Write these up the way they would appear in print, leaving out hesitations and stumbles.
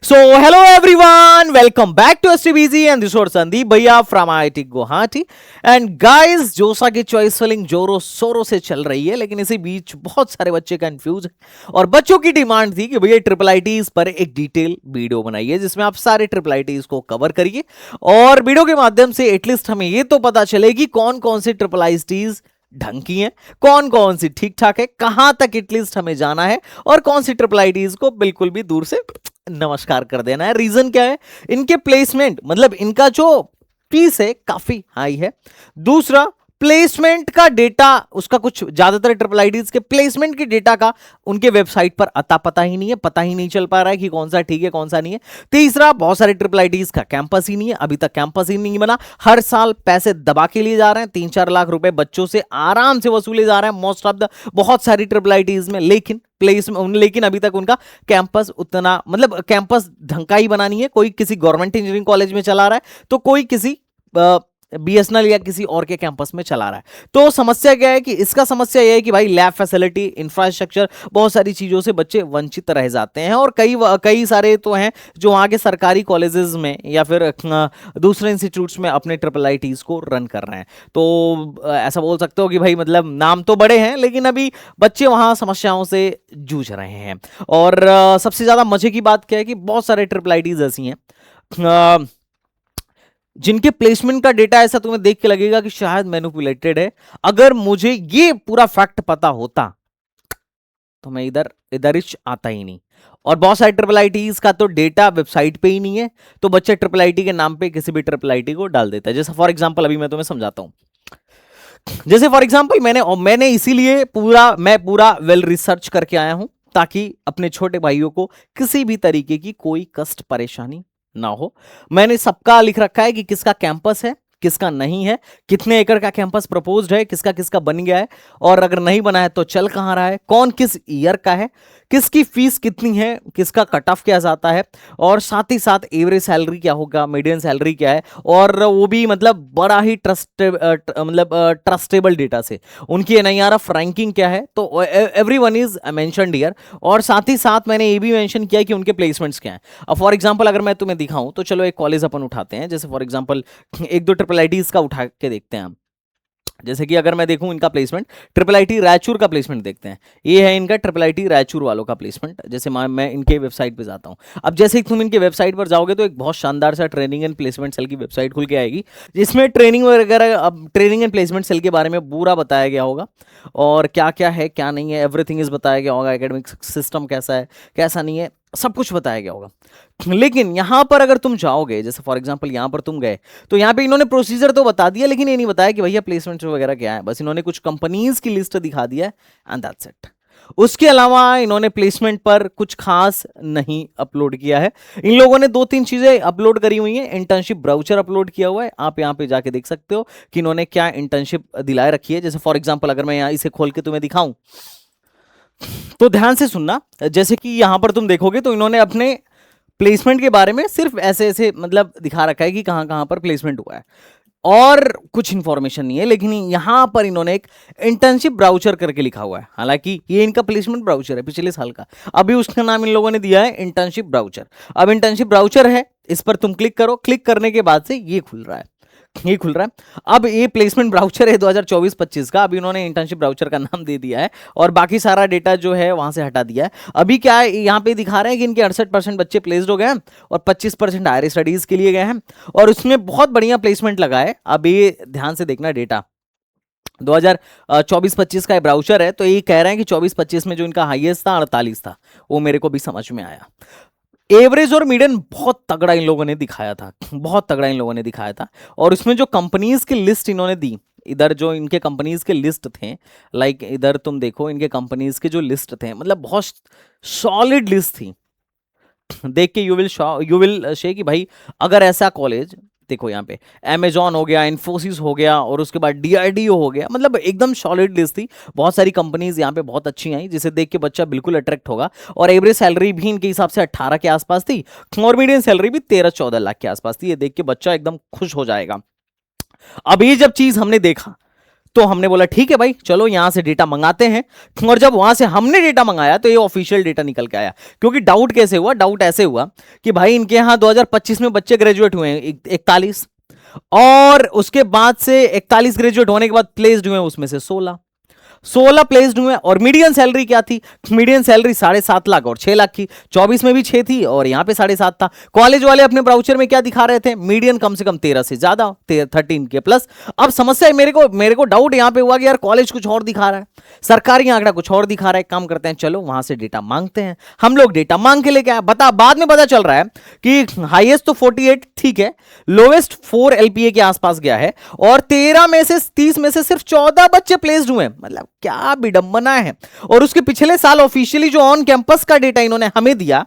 So, hello everyone, welcome back to STBZ and this is Sandeep Bhaiya from IIT Guwahati. And guys, जोसा की choice filling जोरों शोरों से चल रही है, लेकिन इसी बीच बहुत सारे बच्चे कंफ्यूज हैं और बच्चों की डिमांड थी कि भैया ट्रिपल आईटीज पर एक डिटेल वीडियो बनाइए जिसमें आप सारे ट्रिपल आईटीज को कवर करिए और वीडियो के माध्यम से एटलीस्ट हमें ये तो पता चले कि कौन कौन सी ट्रिपल आईटीज ढंग की है, कौन कौन सी ठीक ठाक है, कहां तक एटलीस्ट हमें जाना है और कौन सी ट्रिपल आईटीज को बिल्कुल भी दूर से नमस्कार कर देना है। रीजन क्या है? इनके प्लेसमेंट मतलब इनका जो फीस है काफी हाई है। दूसरा, प्लेसमेंट का डेटा उसका कुछ ज्यादातर ट्रिपल आईटीज के प्लेसमेंट के डेटा का उनके वेबसाइट पर अता पता ही नहीं है, पता ही नहीं चल पा रहा है कि कौन सा ठीक है कौन सा नहीं है। तीसरा, बहुत सारे ट्रिपल आईटीज का कैंपस ही नहीं है, अभी तक कैंपस ही नहीं बना। हर साल पैसे दबा के लिए जा रहे हैं, 3-4 लाख रुपए बच्चों से आराम से वसूले जा रहे हैं मोस्ट ऑफ द बहुत सारी ट्रिपल आईटीज में, लेकिन अभी तक उनका कैंपस उतना मतलब कैंपस ढंग का ही बना नहीं है। कोई किसी गवर्नमेंट इंजीनियरिंग कॉलेज में चला रहा है तो कोई किसी बीएसएनएल या किसी और के कैंपस में चला रहा है। तो समस्या क्या है कि इसका समस्या यह है कि भाई लैब फैसिलिटी, इंफ्रास्ट्रक्चर, बहुत सारी चीजों से बच्चे वंचित रह जाते हैं और कई सारे तो हैं जो वहां के सरकारी कॉलेजेस में या फिर दूसरे इंस्टीट्यूट्स में अपने ट्रिपल आईटीज को रन कर रहे हैं। तो ऐसा बोल सकते हो कि भाई मतलब नाम तो बड़े हैं लेकिन अभी बच्चे वहां समस्याओं से जूझ रहे हैं। और सबसे ज्यादा मजे की बात क्या है कि बहुत सारे ट्रिपल आईटीज ऐसी हैं जिनके प्लेसमेंट का डेटा ऐसा तुम्हें देख के लगेगा कि शायद मैनिपुलेटेड है। अगर मुझे ये पूरा फैक्ट पता होता तो मैं इधर ही आता ही नहीं। और बहुत सारे ट्रिपल आईटीज का तो डेटा वेबसाइट पे ही नहीं है, तो बच्चे ट्रिपल आईटी के नाम पे किसी भी ट्रिपल आईटी को डाल देता है। जैसे फॉर एग्जांपल अभी मैं तुम्हें समझाता हूं। जैसे फॉर एग्जांपल मैंने इसीलिए पूरा वेल रिसर्च करके आया हूं ताकि अपने छोटे भाइयों को किसी भी तरीके की कोई कष्ट परेशानी ना हो। मैंने सबका लिख रखा है कि किसका कैंपस है, किसका नहीं है, कितने एकड़ का कैंपस प्रपोज्ड है, किसका किसका बन गया है और अगर नहीं बना है तो चल कहां रहा है, कौन किस ईयर का है, किसकी फीस कितनी है, किसका कट ऑफ क्या जाता है और साथ ही साथ एवरेज सैलरी क्या होगा, मीडियन सैलरी क्या है और वो भी मतलब बड़ा ही ट्रस्टेबल डेटा से। उनकी एनआईआरएफ रैंकिंग क्या है तो एवरीवन इज मेंशन्ड हियर। और साथ ही साथ मैंने ये भी मेंशन किया कि उनके प्लेसमेंट्स क्या हैं। अब फॉर एग्जांपल अगर मैं तुम्हें दिखाऊं तो चलो एक कॉलेज अपन उठाते हैं, जैसे फॉर एग्जांपल एक दो ट्रिपल आईटीज का उठा के देखते हैं हम। जैसे कि अगर मैं देखूं इनका प्लेसमेंट, ट्रिपल आईटी रायचूर का प्लेसमेंट देखते हैं। ये है इनका ट्रिपल आईटी रायचूर वालों का प्लेसमेंट। जैसे मैं इनके वेबसाइट पे जाता हूं। अब जैसे ही तुम इनके वेबसाइट पर जाओगे तो एक बहुत शानदार सा ट्रेनिंग एंड प्लेसमेंट सेल की वेबसाइट खुल के आएगी जिसमें ट्रेनिंग वगैरह, अब ट्रेनिंग एंड प्लेसमेंट सेल के बारे में पूरा बताया गया होगा और क्या क्या है क्या नहीं है, एवरीथिंग इज बताया गया होगा। एकेडमिक सिस्टम कैसा है कैसा नहीं है सब कुछ बताया गया होगा। लेकिन यहां पर अगर तुम जाओगे, जैसे फॉर एग्जांपल यहां पर तुम गए तो यहां पे इन्होंने प्रोसीजर तो बता दिया लेकिन ये नहीं बताया कि भैया प्लेसमेंट वगैरह क्या है। बस इन्होंने कुछ कंपनीज की लिस्ट दिखा दिया है एंड दैट्स इट। उसके अलावा इन्होंने प्लेसमेंट पर कुछ खास नहीं अपलोड किया है। इन लोगों ने 2-3 चीजें अपलोड करी हुई हैं। इंटर्नशिप ब्राउचर अपलोड किया हुआ है, आप यहां पे जाके देख सकते हो कि इन्होंने क्या इंटर्नशिप दिलाए रखी है। जैसे फॉर एग्जांपल अगर मैं यहां इसे खोल के तुम्हें दिखाऊं तो ध्यान से सुनना। जैसे कि यहां पर तुम देखोगे तो इन्होंने अपने प्लेसमेंट के बारे में सिर्फ ऐसे ऐसे मतलब दिखा रखा है कि कहां कहां पर प्लेसमेंट हुआ है और कुछ इंफॉर्मेशन नहीं है। लेकिन यहां पर इन्होंने एक इंटर्नशिप ब्राउचर करके लिखा हुआ है, हालांकि ये इनका प्लेसमेंट ब्राउचर है पिछले साल का। अभी उसका नाम इन लोगों ने दिया है इंटर्नशिप ब्राउचर। अब इंटर्नशिप ब्राउचर है, इस पर तुम क्लिक करो। क्लिक करने के बाद से ये खुल रहा है। अब ये प्लेसमेंट ब्राउचर है 2024-25 का। अभी उन्होंने इंटर्नशिप ब्राउचर का नाम दे दिया है और बाकी सारा डेटा जो है वहां से हटा दिया है। अभी क्या है यहाँ पे दिखा रहे हैं कि इनके 68% बच्चे प्लेस्ड हो गए हैं और 25% हायर स्टडीज के लिए गए हैं और उसमें बहुत बढ़िया प्लेसमेंट लगा है। अब ये ध्यान से देखना डेटा 2024-25 का ब्राउचर है तो ये कह रहे हैं कि 24-25 में जो इनका हाईएस्ट था 48 था। वो मेरे को भी समझ में आया। एवरेज और मीडियन बहुत तगड़ा इन लोगों ने दिखाया था, बहुत तगड़ा इन लोगों ने दिखाया था। और उसमें जो कंपनीज की लिस्ट इन्होंने दी, इधर जो इनके कंपनीज के लिस्ट थे, लाइक इधर तुम देखो इनके कंपनीज के जो लिस्ट थे मतलब बहुत सॉलिड लिस्ट थी। देख के यू विल से कि भाई अगर ऐसा कॉलेज देखो यहाँ पे अमेजॉन हो गया, इन्फोसिस हो गया और उसके बाद डीआरडीओ हो गया, मतलब एकदम सॉलिड लिस्ट थी। बहुत सारी कंपनीज यहाँ पे बहुत अच्छी आई जिसे देख के बच्चा बिल्कुल अट्रैक्ट होगा। और एवरेज सैलरी भी इनके हिसाब से 18 के आसपास थी और मीडियम सैलरी भी 13-14 लाख के आसपास थी। ये देख के बच्चा एकदम खुश हो जाएगा। अब ये जब चीज हमने देखा तो हमने बोला ठीक है भाई, चलो यहां से डेटा मंगाते हैं। और जब वहां से हमने डेटा मंगाया तो ये ऑफिशियल डेटा निकल के आया। क्योंकि डाउट कैसे हुआ, डाउट ऐसे हुआ कि भाई इनके यहां 2025 में बच्चे ग्रेजुएट हुए हैं 41, और उसके बाद से 41 ग्रेजुएट होने के बाद प्लेस्ड हुए उसमें से 16 प्लेस्ड हुए। और मीडियन सैलरी क्या थी, मीडियन सैलरी 7.5 लाख और 6 लाख की। 24 में भी 6 थी और यहां पे 7.5 था। कॉलेज वाले अपने ब्राउचर में क्या दिखा रहे थे, मीडियन कम से कम 13 से ज्यादा, 13 के प्लस। अब समस्या है, मेरे को डाउट यहां पे हुआ कि यार कॉलेज कुछ और दिखा रहा है, सरकारी आंकड़ा कुछ और दिखा रहा है। काम करते हैं, चलो वहां से डेटा मांगते हैं। हम लोग डेटा मांग के लेके आए। बाद में पता चल रहा है कि हाईएस्ट तो 48 ठीक है, लोवेस्ट 4 LPA के आसपास गया है, और 13 में से 30 में से सिर्फ 14 बच्चे प्लेस्ड हुए। मतलब क्या विडंबना है। और उसके पिछले साल ऑफिशियली जो ऑन कैंपस का डेटा इन्होंने हमें दिया,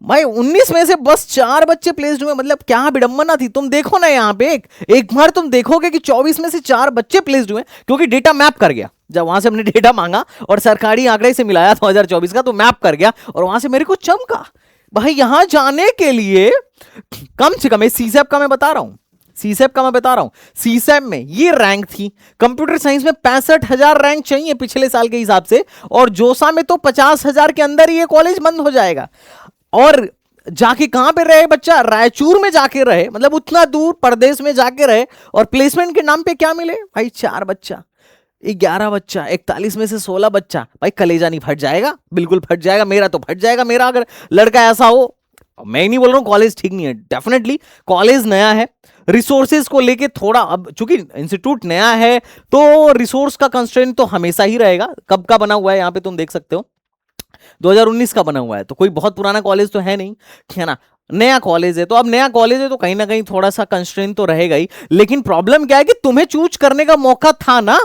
भाई 19 में से बस 4 बच्चे प्लेस्ड हुए। मतलब क्या विडंबना थी। तुम देखो ना यहां पे एक बार तुम देखोगे कि 24 में से 4 बच्चे प्लेस्ड हुए, क्योंकि डेटा मैप कर गया। जब वहां से हमने डेटा मांगा और सरकारी आंकड़े से मिलाया 2024 का, तो मैप कर गया और वहां से मेरे को चमका। भाई यहां जाने के लिए कम से कम सीसैप का मैं बता रहा हूं, सीसैप में ये रैंक थी। कंप्यूटर साइंस में 65,000 रैंक चाहिए पिछले साल के हिसाब से, और जोसा में तो 50,000 के अंदर ही ये कॉलेज बंद हो जाएगा। और जाके कहां पे रहे बच्चा, रायचूर में जाके रहे, मतलब उतना दूर प्रदेश में जाके रहे, और प्लेसमेंट के नाम पे क्या मिले भाई, 4 बच्चा, 11 बच्चा, 41 में से 16 बच्चा। भाई कलेजा नहीं फट जाएगा, बिल्कुल फट जाएगा, मेरा तो फट जाएगा। मेरा अगर लड़का ऐसा हो, मैं नहीं बोल रहा हूं कॉलेज ठीक नहीं है, डेफिनेटली कॉलेज नया है, रिसोर्सेज को लेके थोड़ा, अब चूंकि इंस्टीट्यूट नया है तो रिसोर्स का कंस्ट्रेंट तो हमेशा ही रहेगा। कब का बना हुआ है यहां पे तुम देख सकते हो, 2019 का बना हुआ है, तो कोई बहुत पुराना कॉलेज तो है नहीं, है ना, नया कॉलेज है। तो अब नया कॉलेज है तो कहीं ना कहीं थोड़ा सा कंस्ट्रेंट तो रहेगा ही। लेकिन प्रॉब्लम क्या है कि तुम्हें चूज करने का मौका था ना,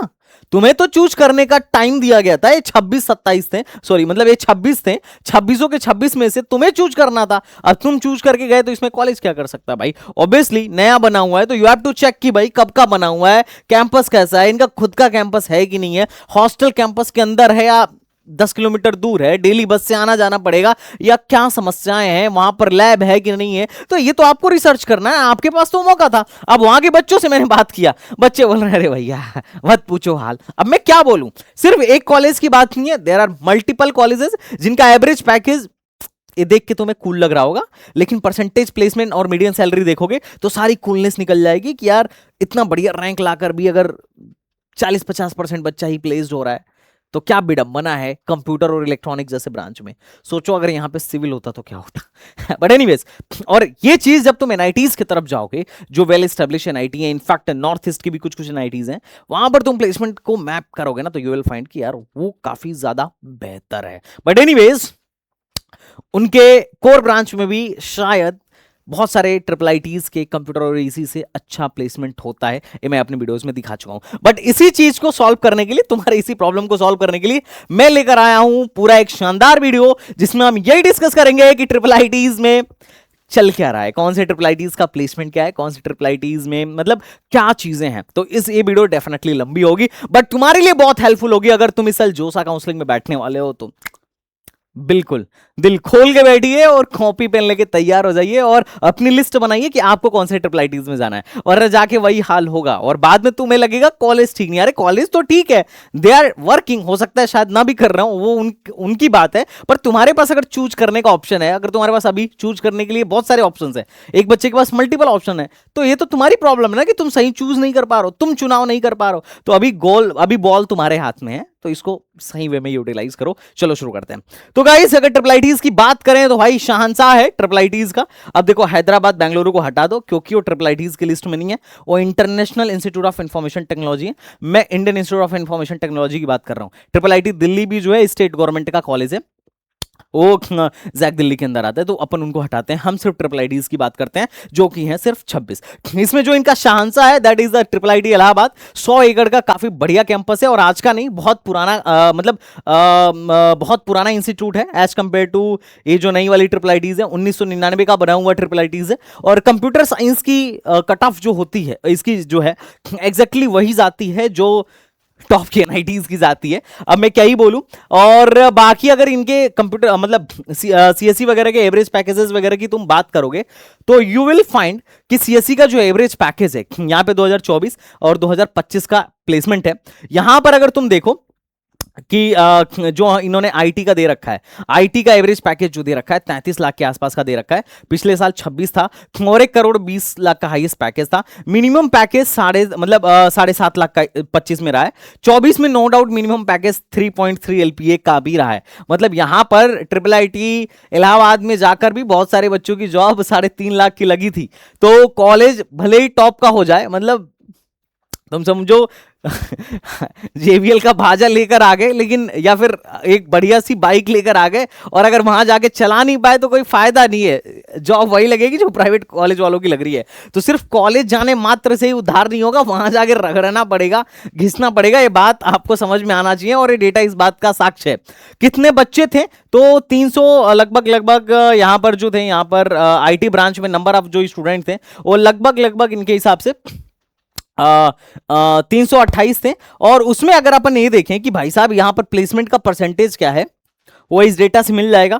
तुम्हें तो चूज करने का टाइम दिया गया था। ये 26-27 थे, सॉरी मतलब ये 26 थे, 26 के 26 में से तुम्हें चूज करना था। अब तुम चूज करके गए तो इसमें कॉलेज क्या कर सकता है भाई। ऑब्वियसली नया बना हुआ है तो यू हैव टू चेक कि भाई कब का बना हुआ है, कैंपस कैसा है, इनका खुद का कैंपस है कि नहीं है, हॉस्टल कैंपस के अंदर है या 10 किलोमीटर दूर है, डेली बस से आना जाना पड़ेगा, या क्या समस्याएं हैं, वहां पर लैब है कि नहीं है। तो ये तो आपको रिसर्च करना है, आपके पास तो मौका था। अब वहां के बच्चों से मैंने बात किया, बच्चे बोल रहे हैं अरे भैया मत पूछो हाल। अब मैं क्या बोलूं, सिर्फ एक कॉलेज की बात नहीं है, देयर आर मल्टीपल कॉलेजेस जिनका एवरेज पैकेज ये देख के तुम्हें कूल लग रहा होगा, लेकिन परसेंटेज प्लेसमेंट और मीडियन सैलरी देखोगे तो सारी कूलनेस निकल जाएगी कि यार इतना बढ़िया रैंक लाकर भी अगर 40-50% बच्चा ही प्लेस्ड हो रहा है तो क्या विडंबना है कंप्यूटर और इलेक्ट्रॉनिक्स जैसे ब्रांच में। सोचो अगर यहां पे सिविल होता तो क्या होता। बट एनीवेज, और ये चीज जब तुम एनआईटीज की तरफ जाओगे, जो वेल एस्टेब्लिश एनआईटी है, इनफैक्ट नॉर्थ ईस्ट की भी कुछ एनआईटीज हैं, वहां पर तुम प्लेसमेंट को मैप करोगे ना तो यू विल फाइंड कि यार वो काफी ज्यादा बेहतर है। बट एनीवेज, उनके कोर ब्रांच में भी शायद बहुत सारे IIITs के कंप्यूटर और इसी से अच्छा प्लेसमेंट होता है, ये मैं अपने वीडियोस में दिखा चुका हूं। बट इसी चीज को सॉल्व करने के लिए, तुम्हारे इसी प्रॉब्लम को सॉल्व करने के लिए मैं लेकर आया हूं पूरा एक शानदार वीडियो, जिसमें हम यही डिस्कस करेंगे कि IIITs में चल क्या रहा है, कौन से IIITs का प्लेसमेंट क्या है, कौन से IIITs में मतलब क्या चीजें हैं। तो ये वीडियो डेफिनेटली लंबी होगी बट तुम्हारे लिए बहुत हेल्पफुल होगी अगर तुम इस साल जोसा काउंसलिंग में बैठने वाले हो तो। बिल्कुल दिल खोल के बैठिए और कॉपी पेन लेके तैयार हो जाइए और अपनी लिस्ट बनाइए कि आपको कौन से IIITs में जाना है। और जाके वही हाल होगा और बाद में तुम्हें लगेगा कॉलेज ठीक नहीं। अरे कॉलेज तो ठीक है, दे आर वर्किंग, हो सकता है शायद ना भी कर रहा हूं, वो उनकी बात है, पर तुम्हारे पास अगर चूज करने का ऑप्शन है, अगर तुम्हारे पास अभी चूज करने के लिए बहुत सारे ऑप्शन है, एक बच्चे के पास मल्टीपल ऑप्शन है, तो ये तो तुम्हारी प्रॉब्लम है ना कि तुम सही चूज नहीं कर पा रहे हो, तुम चुनाव नहीं कर पा रहे हो। तो अभी बॉल तुम्हारे हाथ में है, तो इसको सही वे में यूटिलाइज करो। चलो शुरू करते हैं। तो गाइस अगर IIITs की बात करें तो भाई शहंशाह है IIITs का। अब देखो हैदराबाद बेंगलुरु को हटा दो क्योंकि वो IIITs की लिस्ट में नहीं है, वो international institute of information technology है। मैं Indian institute of information technology की बात कर रहा हूं। IIIT दिल्ली भी जो है स्टेट गवर्नमेंट का कॉलेज है, वो जैक दिल्ली के अंदर आता है, तो अपन उनको हटाते हैं। हम सिर्फ IIITs की बात करते हैं जो कि है सिर्फ 26। इसमें जो इनका शहंशाह है that is the IIIT Allahabad. 100 एकड़ का काफी बढ़िया कैंपस है और आज का नहीं, बहुत पुराना बहुत पुराना इंस्टीट्यूट है एज कंपेयर टू ये जो नई वाली IIITs है। 1999 का बना हुआ IIITs है और कंप्यूटर साइंस की कट ऑफ जो होती है इसकी जो है एग्जैक्टली वही जाती है जो टॉप की NITs की जाती है। अब मैं क्या ही बोलूं। और बाकी अगर इनके कंप्यूटर मतलब CSE वगैरह के एवरेज पैकेजेस वगैरह की तुम बात करोगे तो यू विल फाइंड कि CSE का जो एवरेज पैकेज है यहाँ पे 2024 और 2025 का प्लेसमेंट है। यहां पर अगर तुम देखो कि जो इन्होंने आईटी का दे रखा है, आईटी का एवरेज पैकेज जो दे रखा है 33 लाख के आसपास का दे रखा है, पिछले साल 26 था, और 1 करोड़ 20 लाख का हाईएस्ट पैकेज था। मिनिमम पैकेज 7.5 लाख का 25 में रहा है। 24 में no doubt minimum package 3.3 LPA का भी रहा है। मतलब यहां पर ट्रिपल आईटी इलाहाबाद में जाकर भी बहुत सारे बच्चों की जॉब 3.5 लाख की लगी थी। तो कॉलेज भले ही टॉप का हो जाए, मतलब तुम समझो JBL का भाजा लेकर आ गए, लेकिन या फिर एक बढ़िया सी बाइक लेकर आ गए, और अगर वहां जाके चला नहीं पाए तो कोई फायदा नहीं है, जॉब वही लगेगी जो प्राइवेट कॉलेज वालों की लग रही है। तो सिर्फ कॉलेज जाने मात्र से ही उद्धार नहीं होगा, वहां जाके रगड़ना पड़ेगा, घिसना पड़ेगा। ये बात आपको समझ में आना चाहिए, और ये डेटा इस बात का साक्ष्य है। कितने बच्चे थे? तो 300 लगभग यहां पर जो थे, यहां पर आईटी ब्रांच में नंबर ऑफ जो स्टूडेंट थे वो लगभग इनके हिसाब से 328 थे। और उसमें अगर अपन ये देखें कि भाई साहब यहां पर प्लेसमेंट का परसेंटेज क्या है, वो इस डेटा से मिल जाएगा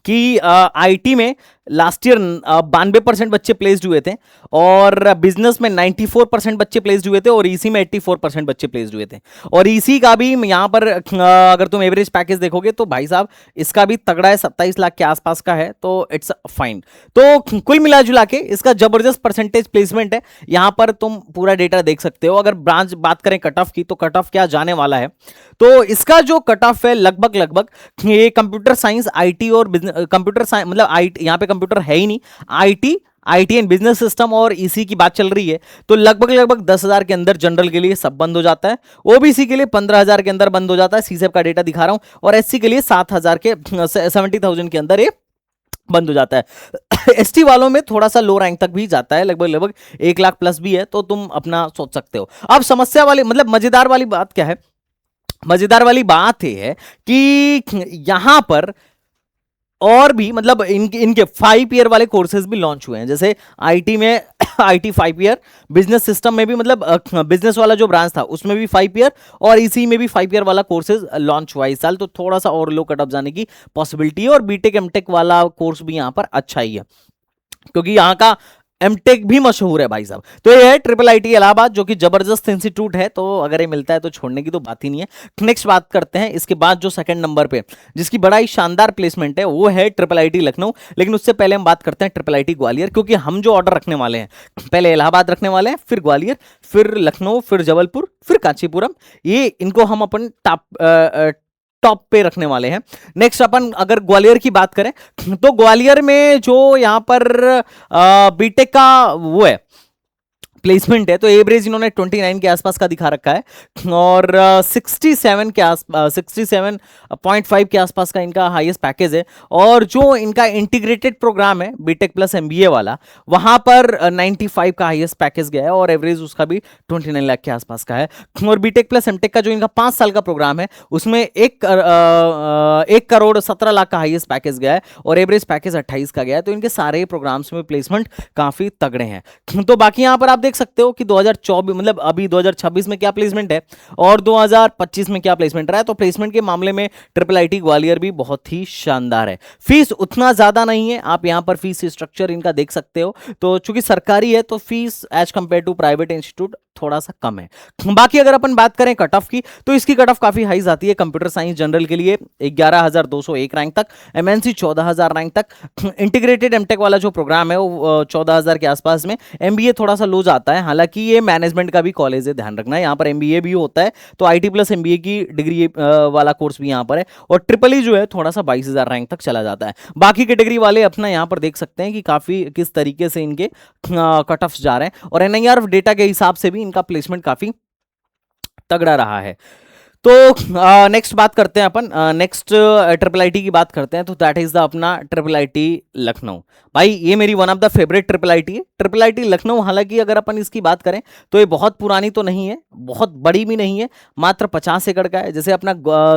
कि आईटी में लास्ट ईयर 92% बच्चे प्लेस्ड हुए थे, और बिजनेस में 94% बच्चे प्लेस्ड हुए थे, और ईसी में 84% बच्चे प्लेस्ड हुए थे। और ईसी का भी यहां पर अगर तुम एवरेज पैकेज देखोगे तो भाई साहब इसका भी तगड़ा है, 27 लाख के आसपास का है, तो इट्स फाइन। तो कुल मिला जुला के इसका जबरदस्त परसेंटेज प्लेसमेंट है। यहां पर तुम पूरा डेटा देख सकते हो। अगर ब्रांच बात करें कट ऑफ की, तो कट ऑफ क्या जाने वाला है, तो इसका जो कट ऑफ है लगभग ये कंप्यूटर साइंस, आईटी और कंप्यूटर साइंस, मतलब आईटी यहां पे कंप्यूटर है ही नहीं, आईटी एंड बिजनेस सिस्टम और ईसी की बात चल रही है। तो लगभग 10,000 के अंदर जनरल के लिए सब बंद हो जाता है, ओबीसी के लिए 15,000 के अंदर बंद हो जाता है, सीसेप का डेटा दिखा रहा हूं, और एससी के लिए 7,000 के 70,000 के अंदर ये बंद हो जाता है। एसटी वालों में थोड़ा सा लो रैंक तक भी जाता है, लगभग 1 लाख प्लस भी है, तो तुम अपना सोच सकते हो। अब समस्या वाली, मतलब मजेदार वाली बात क्या है? मजेदार वाली बात यह है कि यहां पर और भी, मतलब इनके 5 ईयर वाले कोर्सेज भी लॉन्च हुए हैं। जैसे आईटी में आईटी 5 ईयर, बिजनेस सिस्टम में भी, मतलब बिजनेस वाला जो ब्रांच था उसमें भी 5 ईयर, और इसी में भी 5 ईयर वाला कोर्सेज लॉन्च हुआ इस साल। तो थोड़ा सा और लो कट ऑफ जाने की पॉसिबिलिटी है। और बीटेक एमटेक वाला कोर्स भी यहां पर अच्छा ही है, क्योंकि यहां का एमटेक भी मशहूर है भाई साहब। तो ये है ट्रिपल आईटी इलाहाबाद, जो कि जबरदस्त इंस्टीट्यूट है, तो अगर ये मिलता है तो छोड़ने की तो बात ही नहीं है। नेक्स्ट बात करते हैं इसके बाद जो सेकंड नंबर पे जिसकी बड़ा ही शानदार प्लेसमेंट है, वो है ट्रिपल आईटी लखनऊ। लेकिन उससे पहले हम बात करते हैं ट्रिपल आईटी ग्वालियर, क्योंकि हम जो ऑर्डर रखने वाले हैं, पहले इलाहाबाद रखने वाले हैं, फिर ग्वालियर, फिर लखनऊ, फिर जबलपुर, फिर कांचीपुरम, ये इनको हम अपन टॉप पे रखने वाले हैं। नेक्स्ट अपन अगर ग्वालियर की बात करें, तो ग्वालियर में जो यहां पर बीटेक का वो है प्लेसमेंट है, तो एवरेज इन्होंने 29 के आसपास का दिखा रखा है, और 67 के आसपास 67.5 के आसपास का इनका हाईएस्ट पैकेज है। और जो इनका इंटीग्रेटेड प्रोग्राम है बीटेक प्लस एमबीए वाला, वहां पर 95 का हाईएस्ट पैकेज गया है, और एवरेज उसका भी 29 लाख के आसपास का है। और बीटेक प्लस एमटेक का जो इनका 5 साल का प्रोग्राम है, उसमें 1 करोड़ 17 लाख का हाईएस्ट पैकेज गया है, और एवरेज पैकेज 28 का गया है। तो इनके सारे प्रोग्राम्स में प्लेसमेंट काफी तगड़े हैं। तो बाकी यहां पर आप देख सकते हो कि 2024, मतलब अभी 2026 में क्या प्लेसमेंट है और 2025 में क्या प्लेसमेंट रहा है। तो प्लेसमेंट के मामले में ट्रिपल आईटी ग्वालियर भी बहुत ही शानदार है। फीस उतना ज्यादा नहीं है, आप यहां पर फीस स्ट्रक्चर इनका देख सकते हो। तो चूंकि सरकारी है तो fees as compare to private institute थोड़ा सा कम है। बाकी अगर अपन बात करें कट ऑफ की, तो इसकी कट ऑफ काफी हाई आती है। कंप्यूटर साइंस जनरल के लिए 11,201 रैंक तक, एमएनसी 14,000 रैंक तक, इंटीग्रेटेड एमटेक वाला जो प्रोग्राम है वो 14,000 के आसपास में, एमबीए थोड़ा सा लो जाता है। हालांकि ये मैनेजमेंट का भी कॉलेज है, ध्यान रखना है, यहाँ पर एमबीए भी होता है, तो आईटी प्लस एमबीए की डिग्री वाला कोर्स भी यहाँ पर है। और ट्रिपल ई जो है थोड़ा सा 22,000 रैंक तक चला जाता है। बाकी कैटेगरी वाले अपना यहाँ पर देख सकते हैं कि काफी किस तरीके से इनके कट ऑफ जा रहे हैं, और एनआईआर डेटा के हिसाब से भी इनका प्लेसमेंट काफी तगड़ा रहा है। तो नेक्स्ट बात करते हैं अपन, नेक्स्ट ट्रिपल आईटी की बात करते हैं, तो दैट इज द अपना ट्रिपल आईटी लखनऊ। भाई ये मेरी one of the favourite triple IT है, ट्रिपल आईटी लखनऊ। हालांकि अगर अपन इसकी बात करें तो ये बहुत पुरानी तो नहीं है, बहुत बड़ी भी नहीं है, मात्र 50 एकड़ का है। जैसे अपना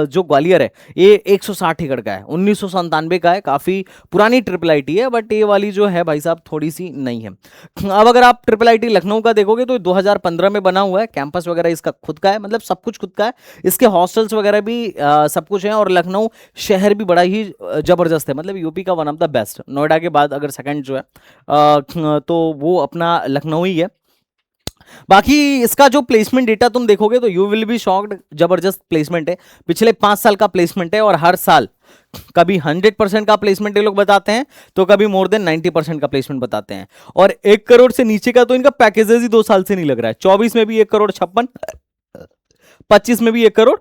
जो ग्वालियर है ये 160 एकड़ का है, 1997 का है, काफी पुरानी ट्रिपल आईटी है। बट ये वाली जो है भाई साहब थोड़ी सी नहीं है। अब अगर आप ट्रिपल आईटी लखनऊ का देखोगे तो 2015 में बना हुआ है, कैंपस वगैरह इसका खुद का है, मतलब सब कुछ खुद का है, इसके हॉस्टल्स वगैरह भी सब कुछ है। और लखनऊ शहर भी बड़ा ही जबरदस्त है, मतलब यूपी का one of the best, Noida के बाद अगर सेकंड जो है तो वो अपना लखनऊ ही है। बाकी इसका जो प्लेसमेंट डेटा तुम देखोगे तो यू विल बी शॉक्ड, जबरदस्त प्लेसमेंट है, पिछले 5 साल का प्लेसमेंट है, और हर साल कभी 100% का प्लेसमेंट ये लोग बताते हैं, तो कभी मोर देन 90% का प्लेसमेंट बताते हैं। और 1 करोड़ से नीचे का तो इनका पैकेजेस ही 2 साल से नहीं लग रहा है। 24 में भी 1 करोड़ 56, 25 में भी 1 करोड़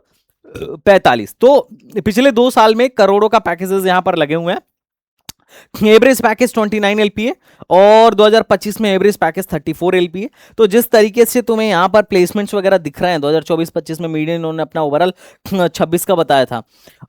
45, तो पिछले 2 साल में करोड़ों का पैकेजेस यहां पर लगे हुए हैं। एवरेज पैकेज 29 एलपीए और 2025 में एवरेज पैकेज 34 एलपीए। तो जिस तरीके से तुम्हें यहां पर प्लेसमेंट्स वगैरह दिख रहे हैं, 2024-25 में मीडियन इन्होंने अपना ओवरऑल 26 का बताया था,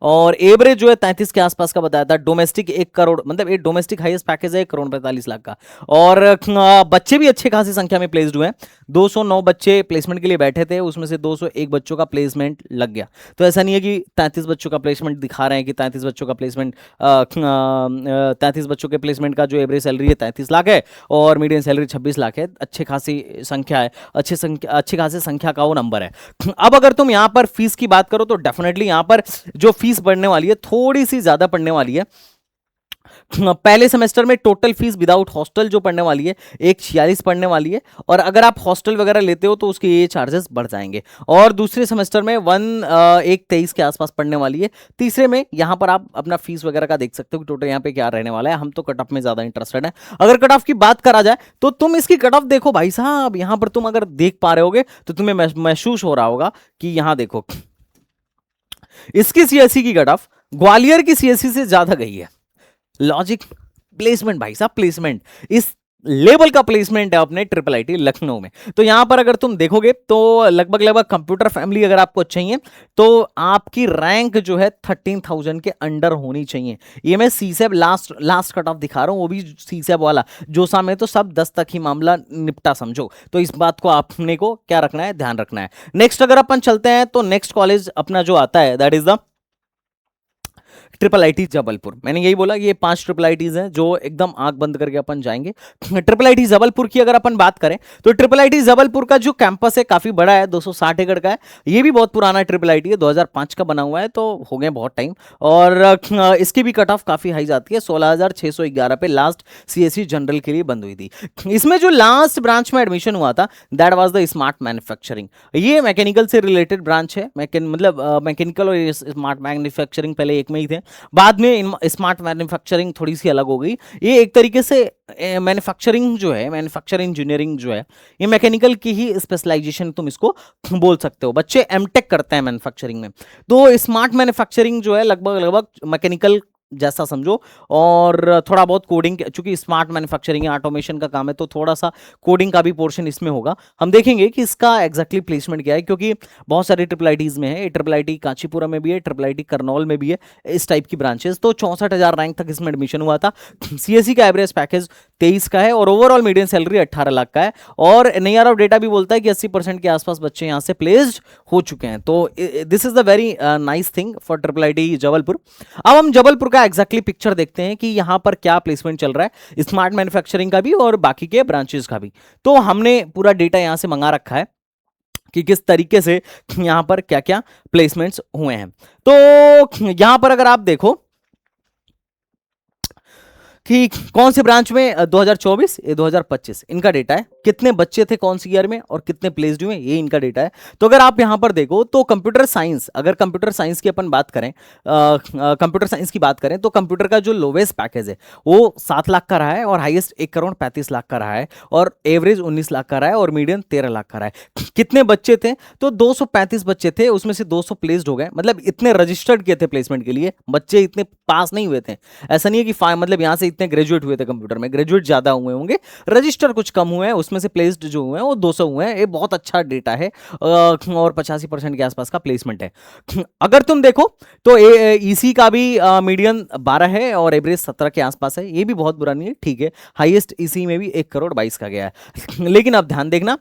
और एवरेज जो है 33 के आसपास का बताया था। डोमेस्टिक 1 करोड़, मतलब ये डोमेस्टिक हाईएस्ट पैकेज है, 1 करोड़ 45 लाख का। और बच्चे भी अच्छे खासी संख्या में प्लेस्ड हुए हैं। 209 बच्चे प्लेसमेंट के लिए बैठे थे, उसमें से 201 बच्चों का प्लेसमेंट लग गया। तो ऐसा नहीं है कि 33 बच्चों का प्लेसमेंट दिखा रहे हैं कि 33 बच्चों का प्लेसमेंट 33 बच्चों के प्लेसमेंट का जो एवरेज सैलरी है 33 लाख है और मीडियन सैलरी 26 लाख है। अच्छी खासी संख्या है, अच्छी खासी संख्या का वो नंबर है। अब अगर तुम यहाँ पर फीस की बात करो तो डेफिनेटली यहाँ पर जो फीस बढ़ने वाली है थोड़ी सी ज्यादा पड़ने वाली है। पहले सेमेस्टर में टोटल फीस विदाउट हॉस्टल जो पढ़ने वाली है 146 पढ़ने वाली है, और अगर आप हॉस्टल वगैरह लेते हो तो उसके ये चार्जेस बढ़ जाएंगे। और दूसरे सेमेस्टर में 123 के आसपास पढ़ने वाली है। तीसरे में यहां पर आप अपना फीस वगैरह का देख सकते हो कि टोटल यहां पे क्या रहने वाला है। हम तो कट ऑफ में ज्यादा इंटरेस्टेड है। अगर कट ऑफ की बात करा जाए तो तुम इसकी कट ऑफ देखो भाई साहब, यहां पर तुम अगर देख पा रहे होगे तो तुम्हें महसूस हो रहा होगा कि यहां देखो इसकी सीएससी की कट ऑफ ग्वालियर की सीएससी से ज्यादा गई है। लॉजिक, प्लेसमेंट भाई साहब, प्लेसमेंट इस लेवल का प्लेसमेंट है अपने ट्रिपल आईटी लखनऊ में। तो यहां पर अगर तुम देखोगे तो लगभग लगभग कंप्यूटर फैमिली अगर आपको चाहिए तो आपकी रैंक जो है 13,000 के अंडर होनी चाहिए। ये मैं सीसेब लास्ट कट ऑफ दिखा रहा हूं, वो भी सीसेब वाला। जोसा में तो सब 10 तक ही मामला निपटा समझो। तो इस बात को आपने को क्या रखना है, ध्यान रखना है। नेक्स्ट अगर अपन चलते हैं तो नेक्स्ट कॉलेज अपना जो आता है that is the triple IT Jabalpur. मैंने यही बोला ये 5 ट्रिपल आईटीज हैं जो एकदम आंख बंद करके अपन जाएंगे। ट्रिपल आईटी जबलपुर की अगर अपन बात करें तो ट्रिपल आईटी जबलपुर का जो कैंपस है काफी बड़ा है, 260 एकड़ का है। ये भी बहुत पुराना ट्रिपल आईटी है, 2005 का बना हुआ है, तो हो गए बहुत टाइम। और इसकी भी कट ऑफ काफी हाई जाती है, 16,611 पे लास्ट सीएससी जनरल के लिए बंद हुई थी। इसमें जो लास्ट ब्रांच में एडमिशन हुआ था that was the smart manufacturing. ये मैकेनिकल से रिलेटेड ब्रांच है, मतलब मैकेनिकल और स्मार्ट मैन्युफैक्चरिंग पहले एक में ही थे, बाद में स्मार्ट मैन्युफैक्चरिंग थोड़ी सी अलग हो गई। ये एक तरीके से मैन्युफैक्चरिंग जो है, मैन्युफैक्चरिंग इंजीनियरिंग जो है, ये मैकेनिकल की ही स्पेशलाइजेशन तुम इसको बोल सकते हो। बच्चे एमटेक करते हैं मैन्युफैक्चरिंग में, तो स्मार्ट मैन्युफैक्चरिंग जो है लगभग लगभग मैकेनिकल जैसा समझो, और थोड़ा बहुत कोडिंग, चूंकि स्मार्ट मैन्युफैक्चरिंग ऑटोमेशन का काम है तो थोड़ा सा कोडिंग का भी पोर्शन इसमें होगा। हम देखेंगे कि इसका एग्जैक्टली प्लेसमेंट क्या है, क्योंकि बहुत सारे ट्रिपल आईटीज में है। ट्रिपल आईटी कांचीपुरम में भी है, ट्रिपल आईटी करनौल में भी है, इस टाइप की ब्रांचेस। तो 64,000 रैंक तक इसमें एडमिशन हुआ था। सीएससी का एवरेज पैकेज 23 का है और ओवरऑल मीडियम सैलरी 18 लाख का है। और एनआईआर ऑफ डेटा भी बोलता है कि 80% के आसपास बच्चे यहाँ से प्लेस्ड हो चुके हैं। तो this is the very nice thing for triple IT Jabalpur. अब हम जबलपुर का एग्जैक्टली पिक्चर देखते हैं कि यहां पर क्या प्लेसमेंट चल रहा है, स्मार्ट मैन्युफैक्चरिंग का भी और बाकी के ब्रांचेस का भी। तो हमने पूरा डेटा यहां से मंगा रखा है कि किस तरीके से यहां पर क्या क्या प्लेसमेंट्स हुए हैं। तो यहां पर अगर आप देखो कि कौन से ब्रांच में 2024 ये 2025 इनका डेटा है, कितने बच्चे थे कौन सी ईयर में और कितने प्लेस्ड हुए, ये इनका डेटा है। तो अगर आप यहां पर देखो तो कंप्यूटर साइंस, अगर कंप्यूटर साइंस की अपन बात करें, कंप्यूटर साइंस की बात करें तो कंप्यूटर का जो लोवेस्ट पैकेज है वो 7 लाख का रहा है और हाईएस्ट 1,35,00,000 का रहा है और एवरेज 19 लाख का रहा है और मीडियन 13 लाख का रहा है। कितने बच्चे थे तो 235 बच्चे थे, उसमें से 200 प्लेस्ड हो गए। मतलब इतने रजिस्टर्ड किए थे प्लेसमेंट के लिए, बच्चे इतने पास नहीं हुए थे। ऐसा नहीं है कि मतलब यहां से इतने ग्रेजुएट हुए थे कंप्यूटर में, ग्रेजुएट ज्यादा हुए होंगे, रजिस्टर कुछ कम हुए हैं, उसमें से प्लेस्ड जो हुए हैं वो 200 हुए हैं। ये बहुत अच्छा डेटा है और 85% के आसपास का प्लेसमेंट है। अगर तुम देखो तो ईसी का भी मीडियन 12 है और एवरेज 17 के आसपास है, ये भी बहुत बुरा नहीं है, ठीक है। हाईएस्ट ईसी में भी 1,22,00,000 का गया है। लेकिन अब ध्यान देखना,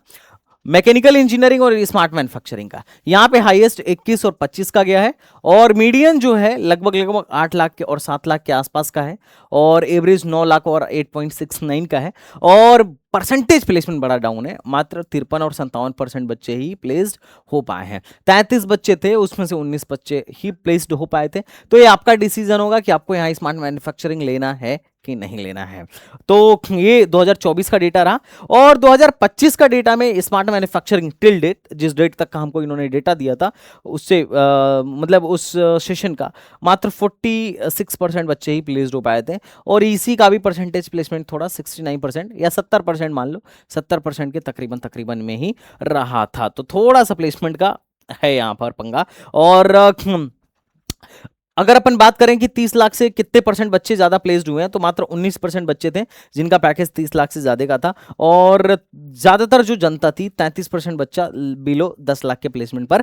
मैकेनिकल इंजीनियरिंग और स्मार्ट मैन्युफैक्चरिंग का यहां पे हाईएस्ट 21 और 25 का गया है और मीडियन जो है लगभग लगभग 8 लाख के और 7 लाख के आसपास का है और एवरेज 9 लाख और 8.69 का है। और परसेंटेज प्लेसमेंट बड़ा डाउन है, मात्र 53 और 57% बच्चे ही प्लेस्ड हो पाए हैं। 33 बच्चे थे, उसमें से 19 बच्चे ही प्लेस्ड हो पाए थे। तो ये आपका डिसीजन होगा कि आपको यहाँ स्मार्ट मैन्युफैक्चरिंग लेना है कि नहीं लेना है। तो ये 2024 का डेटा रहा। और 2025 का डेटा में स्मार्ट मैन्युफैक्चरिंग टिल डेट, जिस डेट तक का हमको इन्होंने डेटा दिया था उससे मतलब उस सेशन का मात्र 46% बच्चे ही प्लेस्ड हो पाए थे। और इसी का भी परसेंटेज प्लेसमेंट थोड़ा 69% या 70% मान लो, 70% के तकरीबन तकरीबन में ही रहा था। तो थोड़ा सा प्लेसमेंट का है यहाँ पर पंगा। और अगर अपन बात करें कि 30 लाख से कितने परसेंट बच्चे ज्यादा प्लेस्ड हुए हैं, तो मात्र 19% बच्चे थे जिनका पैकेज 30 लाख से ज्यादा का था। और ज्यादातर जो जनता थी 33% बच्चा बिलो 10 लाख के प्लेसमेंट पर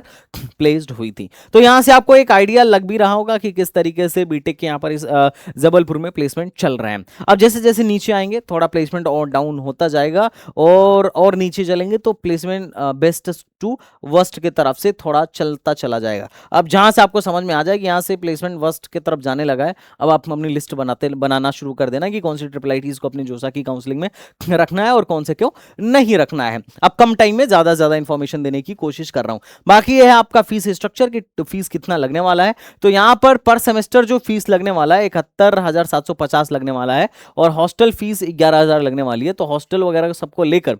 प्लेस्ड हुई थी। तो यहां से आपको एक आइडिया लग भी रहा होगा कि किस तरीके से बीटेक के यहाँ पर इस जबलपुर में प्लेसमेंट चल रहे हैं। अब जैसे जैसे नीचे आएंगे थोड़ा प्लेसमेंट और डाउन होता जाएगा, और नीचे चलेंगे तो प्लेसमेंट बेस्ट टू वर्स्ट की तरफ से थोड़ा चलता चला जाएगा। अब जहां से आपको समझ में आ जाए कि यहाँ से प्लेसमेंट वर्स्ट की तरफ जाने लगा है, अब आप अपनी लिस्ट बनाना शुरू कर देना कि कौन सी ट्रिपल आईटीज को अपनी जोसा की काउंसलिंग में रखना है और कौन से क्यों नहीं रखना है। अब कम टाइम में ज्यादा से ज्यादा इंफॉर्मेशन देने की कोशिश कर रहा हूं। बाकी यह है आपका फीस स्ट्रक्चर की फीस कितना लगने वाला है। तो यहां पर सेमेस्टर जो फीस लगने वाला है 71,750 लगने वाला है, और हॉस्टल फीस 11,000 लगने वाली है। तो हॉस्टल वगैरह सबको लेकर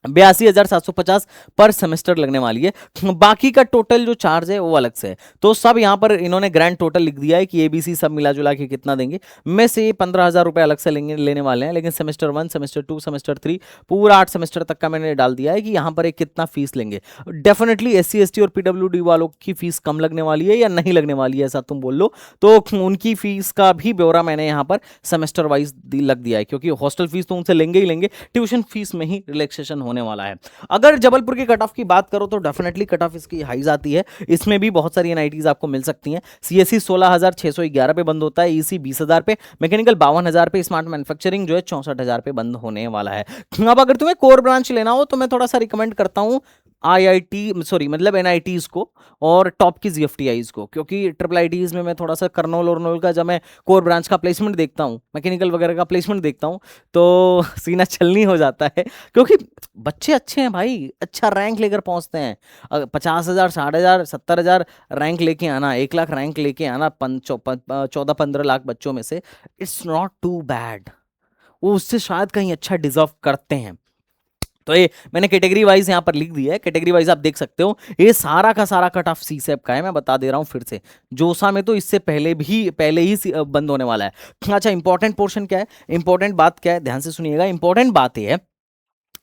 82,750 पर सेमेस्टर लगने वाली है। बाकी का टोटल जो चार्ज है वो अलग से है। तो सब यहां पर इन्होंने ग्रैंड टोटल लिख दिया है कि एबीसी सब मिला जुला के कितना देंगे। में से ये 15,000 रुपए अलग से लेने वाले हैं, लेकिन सेमेस्टर 1, सेमेस्टर 2, सेमेस्टर 3 पूरा 8 सेमेस्टर तक का मैंने डाल दिया है कि यहां पर एक कितना फीस लेंगे। डेफिनेटली एससी एसटी और पीडब्ल्यूडी वालों की फीस कम लगने वाली है या नहीं लगने वाली है, ऐसा तुम बोल लो। तो उनकी फीस का भी ब्यौरा मैंने यहाँ पर सेमेस्टर वाइज लग दिया है, क्योंकि हॉस्टल फीस तो उनसे लेंगे ही लेंगे, ट्यूशन फीस में ही रिलैक्सेशन होने वाला है। अगर जबलपुर की कट ऑफ की बात करो तो डेफिनेटली कट ऑफ इसकी हाई आती है। इसमें भी बहुत सारी एनआईटीज आपको मिल सकती हैं। सीएससी 16,611 पे बंद होता है, ईसी 20,000 पे, मैकेनिकल 52,000 पे, स्मार्ट मैन्युफैक्चरिंग जो है 64,000 पे बंद होने वाला है। अब अगर तुम्हें कोर ब्रांच लेना हो तो मैं थोड़ा सा रिकमेंड करता हूं आईआईटी सॉरी मतलब एनआईटीज को और टॉप की जीएफटीआईज को, क्योंकि ट्रिपल आईटीज में मैं थोड़ा सा कर्नूल और नोल का जब मैं कोर ब्रांच का प्लेसमेंट देखता हूँ, मैकेनिकल वगैरह का प्लेसमेंट देखता हूँ, तो सीना छलनी हो जाता है। क्योंकि बच्चे अच्छे हैं भाई, अच्छा रैंक लेकर पहुंचते हैं। 50,000, 60,000, 70,000 रैंक लेके आना, 1 लाख रैंक लेके आना 14-15 लाख बच्चों में से, इट्स नॉट टू बैड। वो उससे शायद कहीं अच्छा डिजर्व करते हैं। तो ये मैंने कैटेगरी वाइज यहां पर लिख दिया है, कैटेगरी वाइज आप देख सकते हो। ये सारा का सारा कट ऑफ सीसेप का है, मैं बता दे रहा हूं फिर से। जोसा में तो इससे पहले ही बंद होने वाला है। अच्छा, इंपॉर्टेंट पोर्शन क्या है, इंपॉर्टेंट बात क्या है, ध्यान से सुनिएगा। इंपॉर्टेंट बात यह है,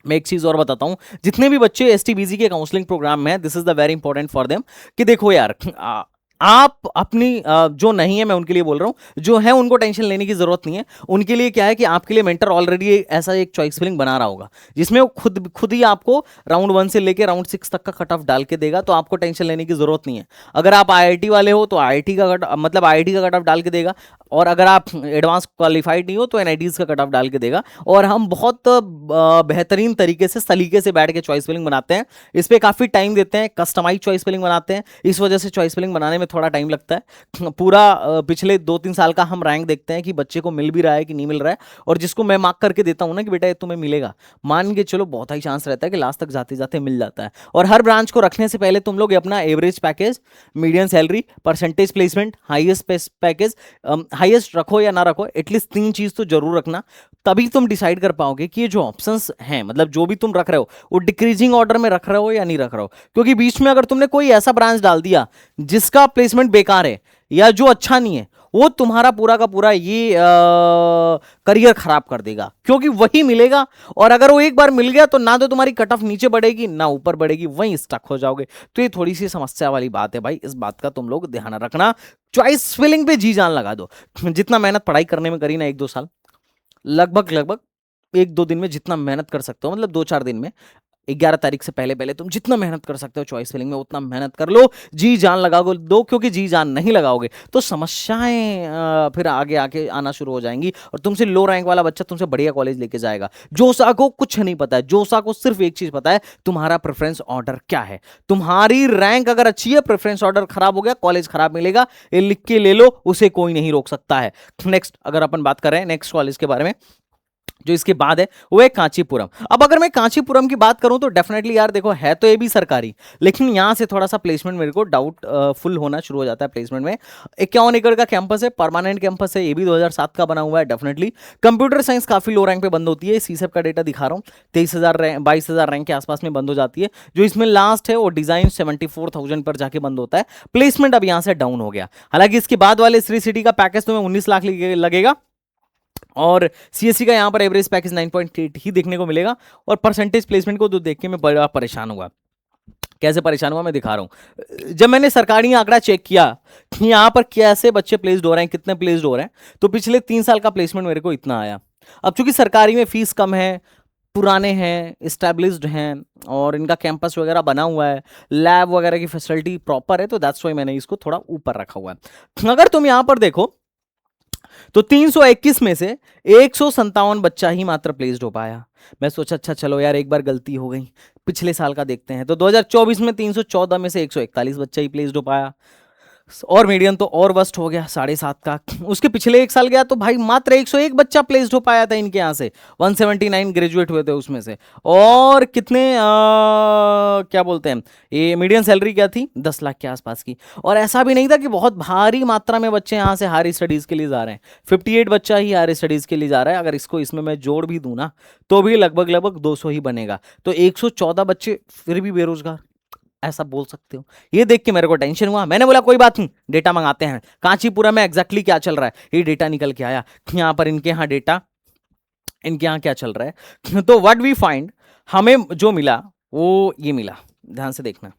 मैं एक चीज और बताता हूं, जितने भी बच्चे एसटीबीजी के काउंसलिंग प्रोग्राम में है, this is the very important for them, कि देखो यार आप अपनी जो नहीं है मैं उनके लिए बोल रहा हूं, जो है उनको टेंशन लेने की जरूरत नहीं है। उनके लिए क्या है कि आपके लिए मेंटर ऑलरेडी ऐसा एक चॉइस फिलिंग बना रहा होगा जिसमें वो खुद ही आपको राउंड 1 से लेके राउंड 6 तक का कट ऑफ डाल के देगा, तो आपको टेंशन लेने की जरूरत नहीं है। अगर आप आईआईटी वाले हो तो आईआईटी का कट ऑफ डाल के देगा, और अगर आप एडवांस क्वालिफाइड नहीं हो तो एनआईटीज का कट ऑफ डाल के देगा। और हम बहुत बेहतरीन तरीके से सलीके से बैठ के चॉइस फिलिंग बनाते हैं, इस पर काफी टाइम देते हैं, कस्टमाइज चॉइस फिलिंग बनाते हैं। इस वजह से चॉइस फिलिंग बनाने में थोड़ा टाइम लगता है। पूरा पिछले 2-3 साल का हम रैंक देखते हैं कि बच्चे को मिल भी रहा है कि नहीं मिल रहा है, और जिसको मैं मार्क करके देता हूं ना कि बेटा ये तुम्हें मिलेगा, मान के चलो बहुत ही चांस रहता है कि लास्ट तक जाते जाते मिल जाता है। और हर ब्रांच को रखने से पहले तुम लोग अपना average package, medium salary, percentage placement, highest package, highest रखो या ना रखो, एटलीस्ट 3 चीज तो जरूर रखना। तभी तुम डिसाइड कर पाओगे कि ये जो ऑप्शंस हैं, मतलब जो भी तुम रख रहे हो, वो डिक्रीजिंग ऑर्डर में रख रहे हो या नहीं रख रहे हो। क्योंकि बीच में अगर तुमने कोई ऐसा ब्रांच डाल दिया जिसका प्लेसमेंट बेकार है या जो अच्छा नहीं है, वो तुम्हारा पूरा का पूरा ये करियर खराब कर देगा, क्योंकि वही मिलेगा। और अगर वो एक बार मिल गया तो ना तो तुम्हारी कट ऑफ नीचे बढ़ेगी ना ऊपर बढ़ेगी, वहीं स्टक हो जाओगे। तो ये थोड़ी सी समस्या वाली बात है भाई, इस बात का तुम लोग ध्यान रखना। चॉइस फिलिंग पे जी जान लगा दो। जितना मेहनत पढ़ाई करने में करी ना 1-2 साल, लगभग 1-2 दिन में जितना मेहनत कर सकते हो, मतलब 2-4 दिन में, 11 तारीख से पहले तुम जितना मेहनत कर सकते हो चॉइस फिलिंग में उतना मेहनत कर लो, जी जान लगा दो। क्योंकि जी जान नहीं लगाओगे तो समस्याएं फिर आगे आके आना शुरू हो जाएंगी, और तुमसे लो रैंक वाला बच्चा तुमसे बढ़िया कॉलेज लेके जाएगा। जोसा को कुछ नहीं पता है, जोसा को सिर्फ एक चीज पता है, तुम्हारा प्रेफरेंस ऑर्डर क्या है। तुम्हारी रैंक अगर अच्छी है, प्रेफरेंस ऑर्डर खराब हो गया, कॉलेज खराब मिलेगा, ये लिख के ले लो, उसे कोई नहीं रोक सकता है। नेक्स्ट अगर अपन बात करें नेक्स्ट कॉलेज के बारे में, जो इसके बाद है वो है कांचीपुरम। अब अगर मैं कांचीपुरम की बात करूं तो डेफिनेटली यार देखो है तो ये भी सरकारी, लेकिन यहां से थोड़ा सा प्लेसमेंट मेरे को डाउट फुल होना शुरू हो जाता है प्लेसमेंट में। 51 एकड़ का कैंपस है, परमानेंट कैंपस है, ये भी 2007 का बना हुआ है डेफिनेटली। कंप्यूटर साइंस काफी लो रैंक पे बंद होती है, सीसेप का डेटा दिखा रहा हूँ, 23,000 22,000 रैंक के आसपास में बंद हो जाती है। जो इसमें लास्ट है वो डिजाइन 74,000 पर जाके बंद होता है। प्लेसमेंट अब यहां से डाउन हो गया। हालांकि इसके बाद वाले श्री सिटी का पैकेज तुम्हें 19 लाख लगेगा, और सीएससी का यहां पर एवरेज पैकेज 9.8 ही देखने को मिलेगा। और परसेंटेज प्लेसमेंट को तो देख के मैं बड़ा परेशान हुआ। कैसे परेशान हुआ मैं दिखा रहा हूं। जब मैंने सरकारी आंकड़ा चेक किया कि यहां पर कैसे बच्चे प्लेस्ड हो रहे हैं, कितने प्लेस्ड हो रहे हैं, तो पिछले 3 साल का प्लेसमेंट मेरे को इतना आया। अब चूंकि सरकारी में फीस कम है, पुराने हैं, एस्टैब्लिश्ड हैं, और इनका कैंपस वगैरह बना हुआ है, लैब वगैरह की फैसिलिटी प्रॉपर है, तो दैट्स व्हाई मैंने इसको थोड़ा ऊपर रखा हुआ है। अगर तुम यहां पर देखो तो 321 में से 157 बच्चा ही मात्र प्लेस्ड हो पाया। मैं सोचा अच्छा चलो यार एक बार गलती हो गई, पिछले साल का देखते हैं। तो 2024 में 314 में से 141 बच्चा ही प्लेस्ड हो पाया, और मीडियन तो और वर्स्ट हो गया 7.5 का। उसके पिछले एक साल गया तो भाई मात्र 101 बच्चा प्लेस्ड हो पाया था इनके यहाँ से, 179 ग्रेजुएट हुए थे उसमें से। और कितने क्या बोलते हैं, ये मीडियन सैलरी क्या थी, 10 लाख के आसपास की। और ऐसा भी नहीं था कि बहुत भारी मात्रा में बच्चे यहाँ से हायर स्टडीज के लिए जा रहे हैं, 58 बच्चा ही हायर स्टडीज के लिए जा रहा है। अगर इसको इसमें मैं जोड़ भी दूं ना तो भी लगभग 200 ही बनेगा। तो 114 बच्चे फिर भी बेरोजगार, ऐसा बोल सकते हो। ये देख के मेरे को टेंशन हुआ। मैंने बोला कोई बात नहीं, डेटा मंगाते हैं कांचीपुरम में एग्जैक्टली क्या चल रहा है। ये डेटा निकल के आया यहाँ पर, इनके यहाँ डेटा, इनके यहाँ क्या चल रहा है। तो व्हाट वी फाइंड, हमें जो मिला वो ये मिला, ध्यान से देखना,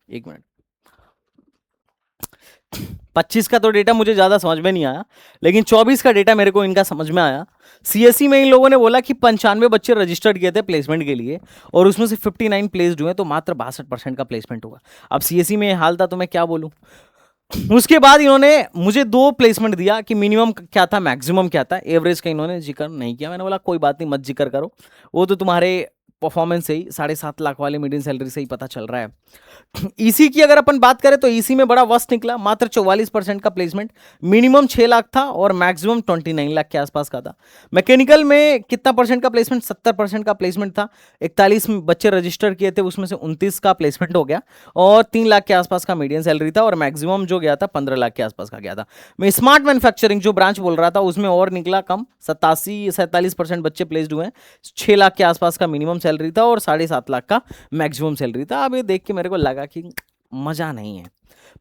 एक मिनट। 25 का तो डेटा मुझे ज्यादा समझ में नहीं आया, लेकिन 24 का डेटा मेरे को इनका समझ में आया। सीएससी में इन लोगों ने बोला कि 95 बच्चे रजिस्टर्ड किए थे प्लेसमेंट के लिए, और उसमें से 59 प्लेस्ड हुए, तो मात्र 62% का प्लेसमेंट हुआ। अब सीएससी में हाल था तो मैं क्या बोलूं। उसके बाद इन्होंने मुझे 2 प्लेसमेंट दिया कि मिनिमम क्या था, मैक्सिमम क्या था। एवरेज का इन्होंने जिक्र नहीं किया। मैंने बोला कोई बात नहीं, मत जिक्र करो, वो तो तुम्हारे परफॉर्मेंस से ही 7.5 लाख वाले मीडियम सैलरी से ही पता चल रहा है। ईसी की अगर अपन बात करें तो ईसी में बड़ा वर्स्ट निकला, मात्र 44% का प्लेसमेंट। मिनिमम 6 लाख था और मैक्सिमम 29 लाख के आसपास का था। मैकेनिकल में कितना परसेंट का प्लेसमेंट, 70% का प्लेसमेंट था। 41 बच्चे रजिस्टर किए थे, उसमें से 29 का प्लेसमेंट हो गया, और 3 लाख के आसपास का मीडियम सैलरी था, और मैक्सिमम जो गया था 15 लाख के आसपास का गया था। मैं स्मार्ट मैन्युफैक्चरिंग जो ब्रांच बोल रहा था उसमें और निकला कम, 47% बच्चे प्लेस्ड हुए हैं। 6 लाख के आसपास का मिनिमम सैलरी था और 7.5 लाख का मैक्सिमम सैलरी था। अब ये देख के मेरे को लगा कि मजा नहीं है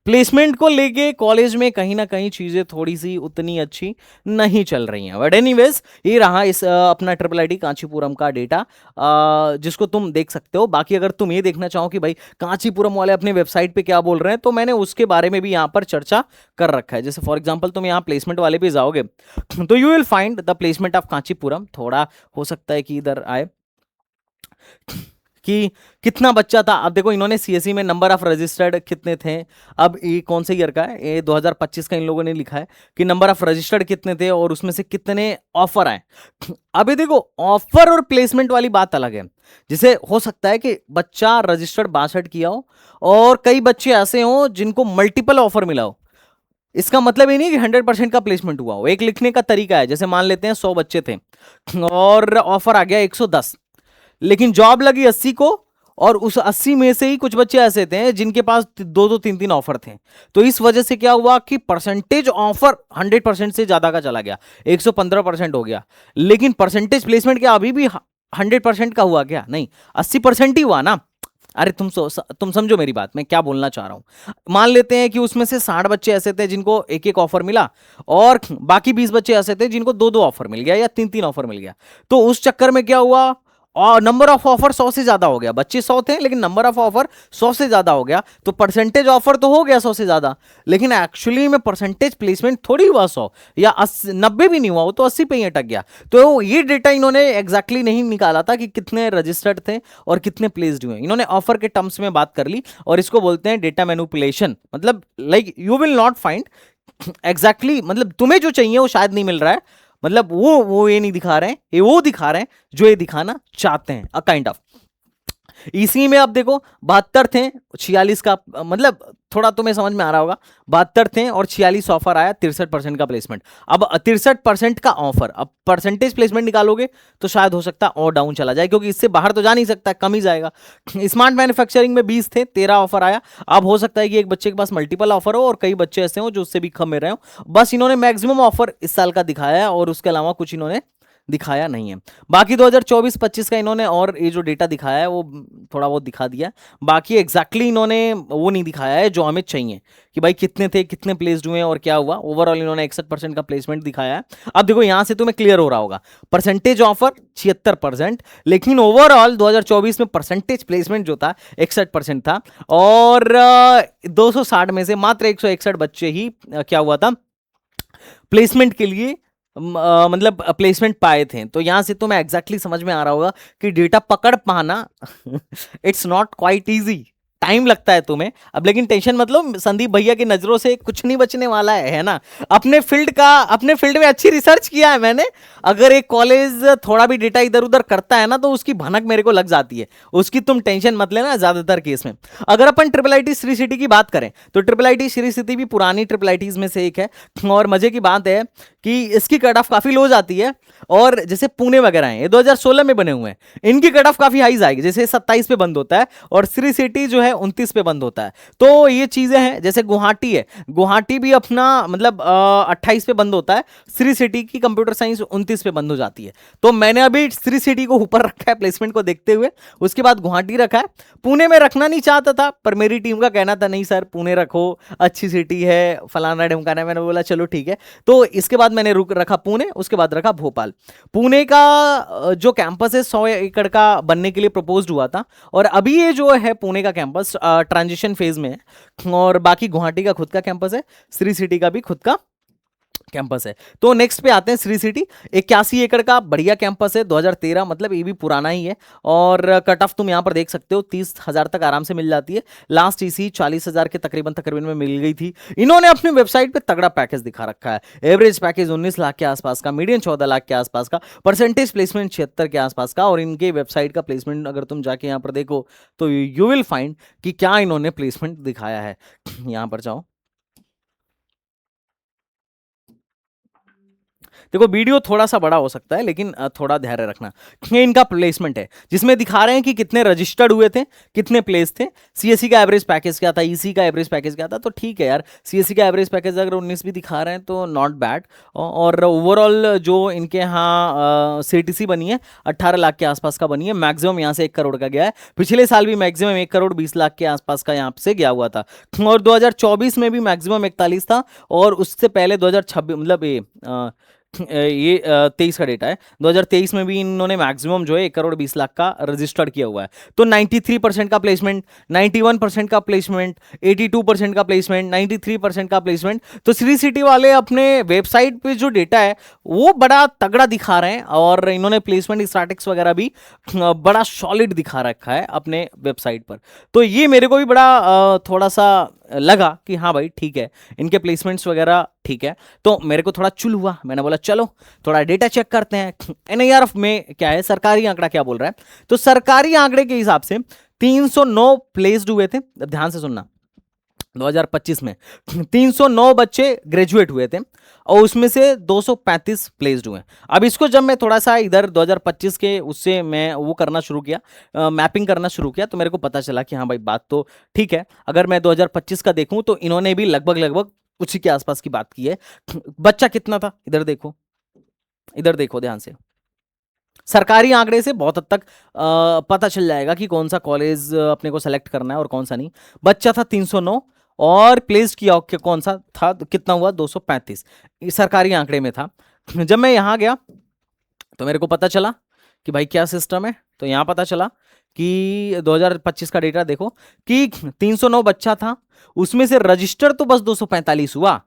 प्लेसमेंट को लेके। कॉलेज में कहीं ना कहीं चीजें थोड़ी सी उतनी अच्छी नहीं चल रही हैं। बट एनीवेज ये रहा इस अपना ट्रिपल आईटी कांचीपुरम का डेटा, जिसको तुम देख सकते हो। बाकी अगर तुम ये देखना चाहो कि भाई कांचीपुरम वाले अपने वेबसाइट पे क्या बोल रहे हैं, तो मैंने उसके बारे में भी यहाँ पर चर्चा कर रखा है। जैसे फॉर एग्जाम्पल तुम यहाँ प्लेसमेंट वाले पे जाओगे तो you will find the placement of Kanchipuram. थोड़ा हो सकता है कि इधर आए कि कितना बच्चा था। अब देखो इन्होंने सीएससी में नंबर ऑफ रजिस्टर्ड कितने थे। अब ये कौन से ईयर का है, ये 2025 का इन लोगों ने लिखा है कि नंबर ऑफ रजिस्टर्ड कितने थे और उसमें से कितने ऑफर आए। अब ये देखो ऑफर और प्लेसमेंट वाली बात अलग है। जिसे हो सकता है कि बच्चा रजिस्टर्ड 62 किया हो और कई बच्चे ऐसे हो जिनको मल्टीपल ऑफर मिला हो। इसका मतलब ये नहीं कि 100% का प्लेसमेंट हुआ हो। एक लिखने का तरीका है, जैसे मान लेते हैं 100 बच्चे थे और ऑफर आ गया 110, लेकिन जॉब लगी 80 को, और उस 80 में से ही कुछ बच्चे ऐसे थे जिनके पास 2-2 3-3 ऑफर थे। तो इस वजह से क्या हुआ कि परसेंटेज ऑफर 100% से ज्यादा का चला गया, 115% हो गया। लेकिन परसेंटेज प्लेसमेंट क्या अभी भी 100% का हुआ क्या? नहीं, 80% ही हुआ ना। अरे तुम समझो मेरी बात, मैं क्या बोलना चाह रहा हूं। मान लेते हैं कि उसमें से 60 बच्चे ऐसे थे जिनको एक एक ऑफर मिला, और बाकी 20 बच्चे ऐसे थे जिनको 2-2 ऑफर मिल गया या 3-3 ऑफर मिल गया। तो उस चक्कर में क्या हुआ, और नंबर ऑफ ऑफर 100 से ज्यादा हो गया। बच्चे 100 थे लेकिन नंबर ऑफ ऑफर 100 से ज्यादा हो गया। तो परसेंटेज ऑफर तो हो गया 100 से ज्यादा, लेकिन एक्चुअली में परसेंटेज प्लेसमेंट थोड़ी हुआ 100 या 90 भी नहीं हुआ, वो तो 80 पे ही अटक गया। तो ये डेटा इन्होंने एग्जैक्टली नहीं निकाला था कि कितने रजिस्टर्ड थे और कितने प्लेस्ड हुए। इन्होंने ऑफर के टर्म्स में बात कर ली, और इसको बोलते हैं डेटा मैनिपुलेशन। मतलब like you will not find exactly, मतलब तुम्हें जो चाहिए वो शायद नहीं मिल रहा है। मतलब वो ये नहीं दिखा रहे हैं, ये वो दिखा रहे हैं जो ये दिखाना चाहते हैं, अ काइंड ऑफ। ईसी में अब देखो 72 थे, 46 का मतलब थोड़ा तुम्हें समझ में आ रहा होगा, 72 थे और 46 ऑफर आया, 63% का प्लेसमेंट। अब 63% का ऑफर, अब परसेंटेज प्लेसमेंट निकालोगे तो शायद हो सकता है और डाउन चला जाए, क्योंकि इससे बाहर तो जा नहीं सकता, कम ही जाएगा। स्मार्ट मैन्युफैक्चरिंग में 20 थे, 13 ऑफर आया। अब हो सकता है कि एक बच्चे के पास मल्टीपल ऑफर हो और कई बच्चे ऐसे हो जो उससे भी कम में रहे हो। बस इन्होंने मैक्सिमम ऑफर इस साल का दिखाया है और उसके अलावा कुछ इन्होंने दिखाया नहीं है। बाकी 2024-25 का इन्होंने और ये जो डेटा दिखाया है वो थोड़ा बहुत दिखा दिया, बाकी एग्जैक्टली इन्होंने वो नहीं दिखाया है जो हमें चाहिए कि भाई कितने थे, कितने प्लेस्ड हुए और क्या हुआ। ओवरऑल इन्होंने 61% का प्लेसमेंट दिखाया है। अब देखो यहां से तुम्हें क्लियर हो रहा होगा, परसेंटेज ऑफर 76%, लेकिन ओवरऑल 2024 में परसेंटेज प्लेसमेंट जो था 61% था और 260 में से मात्र 161 बच्चे ही क्या हुआ था, प्लेसमेंट के लिए मतलब प्लेसमेंट पाए थे। तो यहां से तो मैं एग्जैक्टली समझ में आ रहा होगा कि डेटा पकड़ पाना it's not quite easy, time लगता है तुम्हें। अब लेकिन टेंशन मतलब संदीप भैया की नजरों से कुछ नहीं बचने वाला है ना। अपने फील्ड में अच्छी रिसर्च किया है मैंने। अगर एक कॉलेज थोड़ा भी डेटा इधर उधर करता है ना तो उसकी भनक मेरे को लग जाती है, उसकी तुम टेंशन मत लेना ज्यादातर केस में। अगर अपन ट्रिपल आईटी श्री सिटी की बात करें तो ट्रिपल आईटी श्री सिटी भी पुरानी ट्रिपल आईटीज में से एक है और मजे की बात है कि इसकी कट ऑफ काफी लो जाती है। और जैसे पुणे वगैरह हैं ये 2016 में बने हुए हैं, इनकी कट ऑफ काफी हाई जाएगी, जैसे 27 पे बंद होता है और श्री सिटी जो है 29 पे बंद होता है। तो ये चीजें हैं, जैसे गुवाहाटी है, गुवाहाटी भी अपना मतलब 28 पे बंद होता है, श्री सिटी की कंप्यूटर साइंस 29 पे बंद हो जाती है। तो मैंने अभी श्री सिटी को ऊपर रखा है प्लेसमेंट को देखते हुए, उसके बाद गुवाहाटी रखा है। पुणे में रखना नहीं चाहता था पर मेरी टीम का कहना था नहीं सर पुणे रखो, अच्छी सिटी है, फलाना ढिमकाना। मैंने बोला चलो ठीक है, तो इसके बाद मैंने रखा पुणे, उसके बाद रखा भोपाल। पुणे का जो कैंपस है 100 एकड़ का बनने के लिए प्रपोज्ड हुआ था और अभी ये जो है पुणे का कैंपस ट्रांजिशन फेज में है और बाकी गुवाहाटी का खुद का कैंपस है, श्री सिटी का भी खुद का कैंपस है। तो नेक्स्ट पे आते हैं श्री सिटी, 81 एकड़ का बढ़िया कैंपस है, 2013 मतलब ये भी पुराना ही है और कट ऑफ तुम यहां पर देख सकते हो 30,000 तक आराम से मिल जाती है। लास्ट इसी 40,000 के तकरीबन में मिल गई थी। इन्होंने अपनी वेबसाइट पे तगड़ा पैकेज दिखा रखा है, एवरेज पैकेज 19 लाख के आसपास का, मीडियम 14 लाख के आसपास का, परसेंटेज प्लेसमेंट 76 के आसपास का। और इनके वेबसाइट का प्लेसमेंट अगर तुम जाके यहाँ पर देखो तो यू विल फाइंड कि क्या इन्होंने प्लेसमेंट दिखाया है। यहां पर जाओ, देखो वीडियो थोड़ा सा बड़ा हो सकता है लेकिन थोड़ा धैर्य रखना। ये इनका प्लेसमेंट है जिसमें दिखा रहे हैं कि कितने रजिस्टर्ड हुए थे, कितने प्लेस थे, सीएससी का एवरेज पैकेज क्या था, ईसी का एवरेज पैकेज क्या था। तो ठीक है यार, सीएससी का एवरेज पैकेज अगर 19 भी दिखा रहे हैं तो नॉट बैड। और ओवरऑल जो इनके यहाँ सीटीसी बनी है 18 लाख के आसपास का बनी है, मैक्सिमम यहाँ से 1 करोड़ का गया है। पिछले साल भी मैक्सिमम 1 करोड़ 20 लाख के आसपास का यहाँ से गया हुआ था और 2024 में भी मैक्सिमम 41 था और उससे पहले 2026 मतलब ये 23 का डेटा है, 2023 में भी इन्होंने मैक्सिमम जो है 1 करोड़ 20 लाख का रजिस्टर्ड किया हुआ है। तो 93% का प्लेसमेंट, 91% का प्लेसमेंट, 82% का प्लेसमेंट, 93% का प्लेसमेंट। तो श्री सिटी वाले अपने वेबसाइट पे जो डेटा है वो बड़ा तगड़ा दिखा रहे हैं और इन्होंने प्लेसमेंट स्टैटिस्टिक्स वगैरह भी बड़ा सॉलिड दिखा रखा है अपने वेबसाइट पर। तो ये मेरे को भी बड़ा थोड़ा सा लगा कि हाँ भाई ठीक है, इनके प्लेसमेंट्स वगैरह ठीक है। तो मेरे को थोड़ा चुल हुआ, मैंने बोला चलो थोड़ा डेटा चेक करते हैं एनआईआरएफ में क्या है, सरकारी आंकड़ा क्या बोल रहा है। तो सरकारी आंकड़े के हिसाब से 309 प्लेस्ड हुए थे। अब ध्यान से सुनना, 2025 में 309 बच्चे ग्रेजुएट हुए थे और उसमें से 235 प्लेस्ड हुए। अब इसको जब मैं थोड़ा सा इधर 2025 के उससे मैं वो करना शुरू किया, मैपिंग करना शुरू किया, तो मेरे को पता चला कि हाँ भाई बात तो ठीक है। अगर मैं 2025 का देखूं तो इन्होंने भी लगभग उसी के आसपास की बात की है। बच्चा कितना था इधर देखो, इधर देखो ध्यान से, सरकारी आंकड़े से बहुत हद तक पता चल जाएगा कि कौन सा कॉलेज अपने को सेलेक्ट करना है और कौन सा नहीं। बच्चा था 309 और प्लेस किया कौन सा था, कितना हुआ 235, सरकारी आंकड़े में था। जब मैं यहां गया तो मेरे को पता चला कि भाई क्या सिस्टम है। तो यहां पता चला कि 2025 का डेटा देखो कि 309 बच्चा था, उसमें से रजिस्टर तो बस 245 हुआ।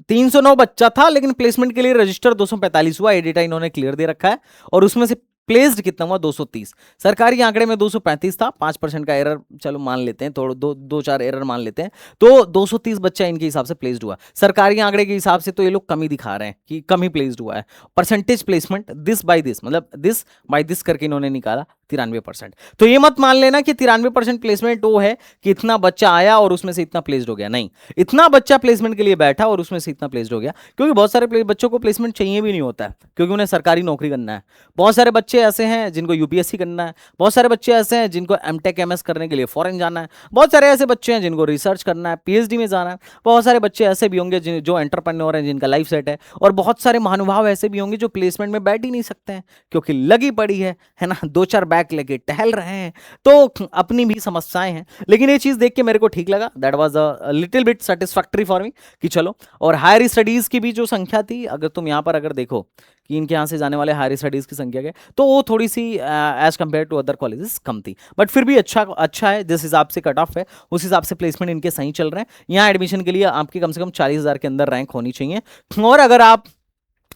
309 बच्चा था लेकिन प्लेसमेंट के लिए रजिस्टर 245 हुआ, ये डेटा इन्होंने क्लियर दे रखा है। और उसमें से प्लेस्ड कितना हुआ 230, सरकारी आंकड़े में 235 था, 5% का एरर चलो मान लेते हैं, थोड़ा दो चार एरर मान लेते हैं, तो 230 बच्चा इनके हिसाब से प्लेस्ड हुआ। सरकारी आंकड़े के हिसाब से तो ये लोग कम ही दिखा रहे हैं कि कम ही प्लेस्ड हुआ है। Percentage placement this by this, मतलब दिस बाय दिस करके इन्होंने निकाला 93%। तो ये मत मान लेना कि 93% प्लेसमेंट वो है कि इतना बच्चा आया और उसमें से इतना प्लेस्ड हो गया, नहीं, इतना बच्चा प्लेसमेंट के लिए बैठा और उसमें से इतना प्लेस्ड हो गया, क्योंकि बहुत सारे बच्चों को प्लेसमेंट चाहिए भी नहीं होता है, क्योंकि उन्हें सरकारी नौकरी करना है। बहुत सारे बच्चे ऐसे हैं जिनको यूपीएससी करना है, बहुत सारे बच्चे ऐसे हैं जिनको एमटेक एमएस करने के लिए फॉरेन जाना है, बहुत सारे ऐसे बच्चे हैं जिनको रिसर्च करना है, पीएचडी में जाना है, बहुत सारे बच्चे ऐसे भी होंगे जो एंटरप्रेन्योर हैं, जिनका लाइफ सेट है, और बहुत सारे महानुभाव ऐसे भी होंगे जो प्लेसमेंट में बैठ ही नहीं सकते हैं क्योंकि लगी पड़ी है ना, 2-4 बैग लेके टहल रहे हैं। तो अपनी भी समस्याएं हैं, लेकिन ये चीज देख के मेरे को ठीक लगा, that was a little bit satisfactory for me कि चलो। और हायर स्टडीज की भी जो संख्या थी, अगर तुम यहाँ पर अगर देखो कि इनके यहाँ से जाने वाले हायर स्टडीज की संख्या क्या, तो वो थोड़ी सी age compare to other colleges कम थी, बट फिर भी अच्छा है, जिस हिसाब से कट ऑफ है उस हिसाब से प्लेसमेंट इनके सही चल रहे हैं। यहाँ एडमिशन के लिए आपकी कम से कम 40,000 के अंदर रैंक होनी चाहिए, और अगर आप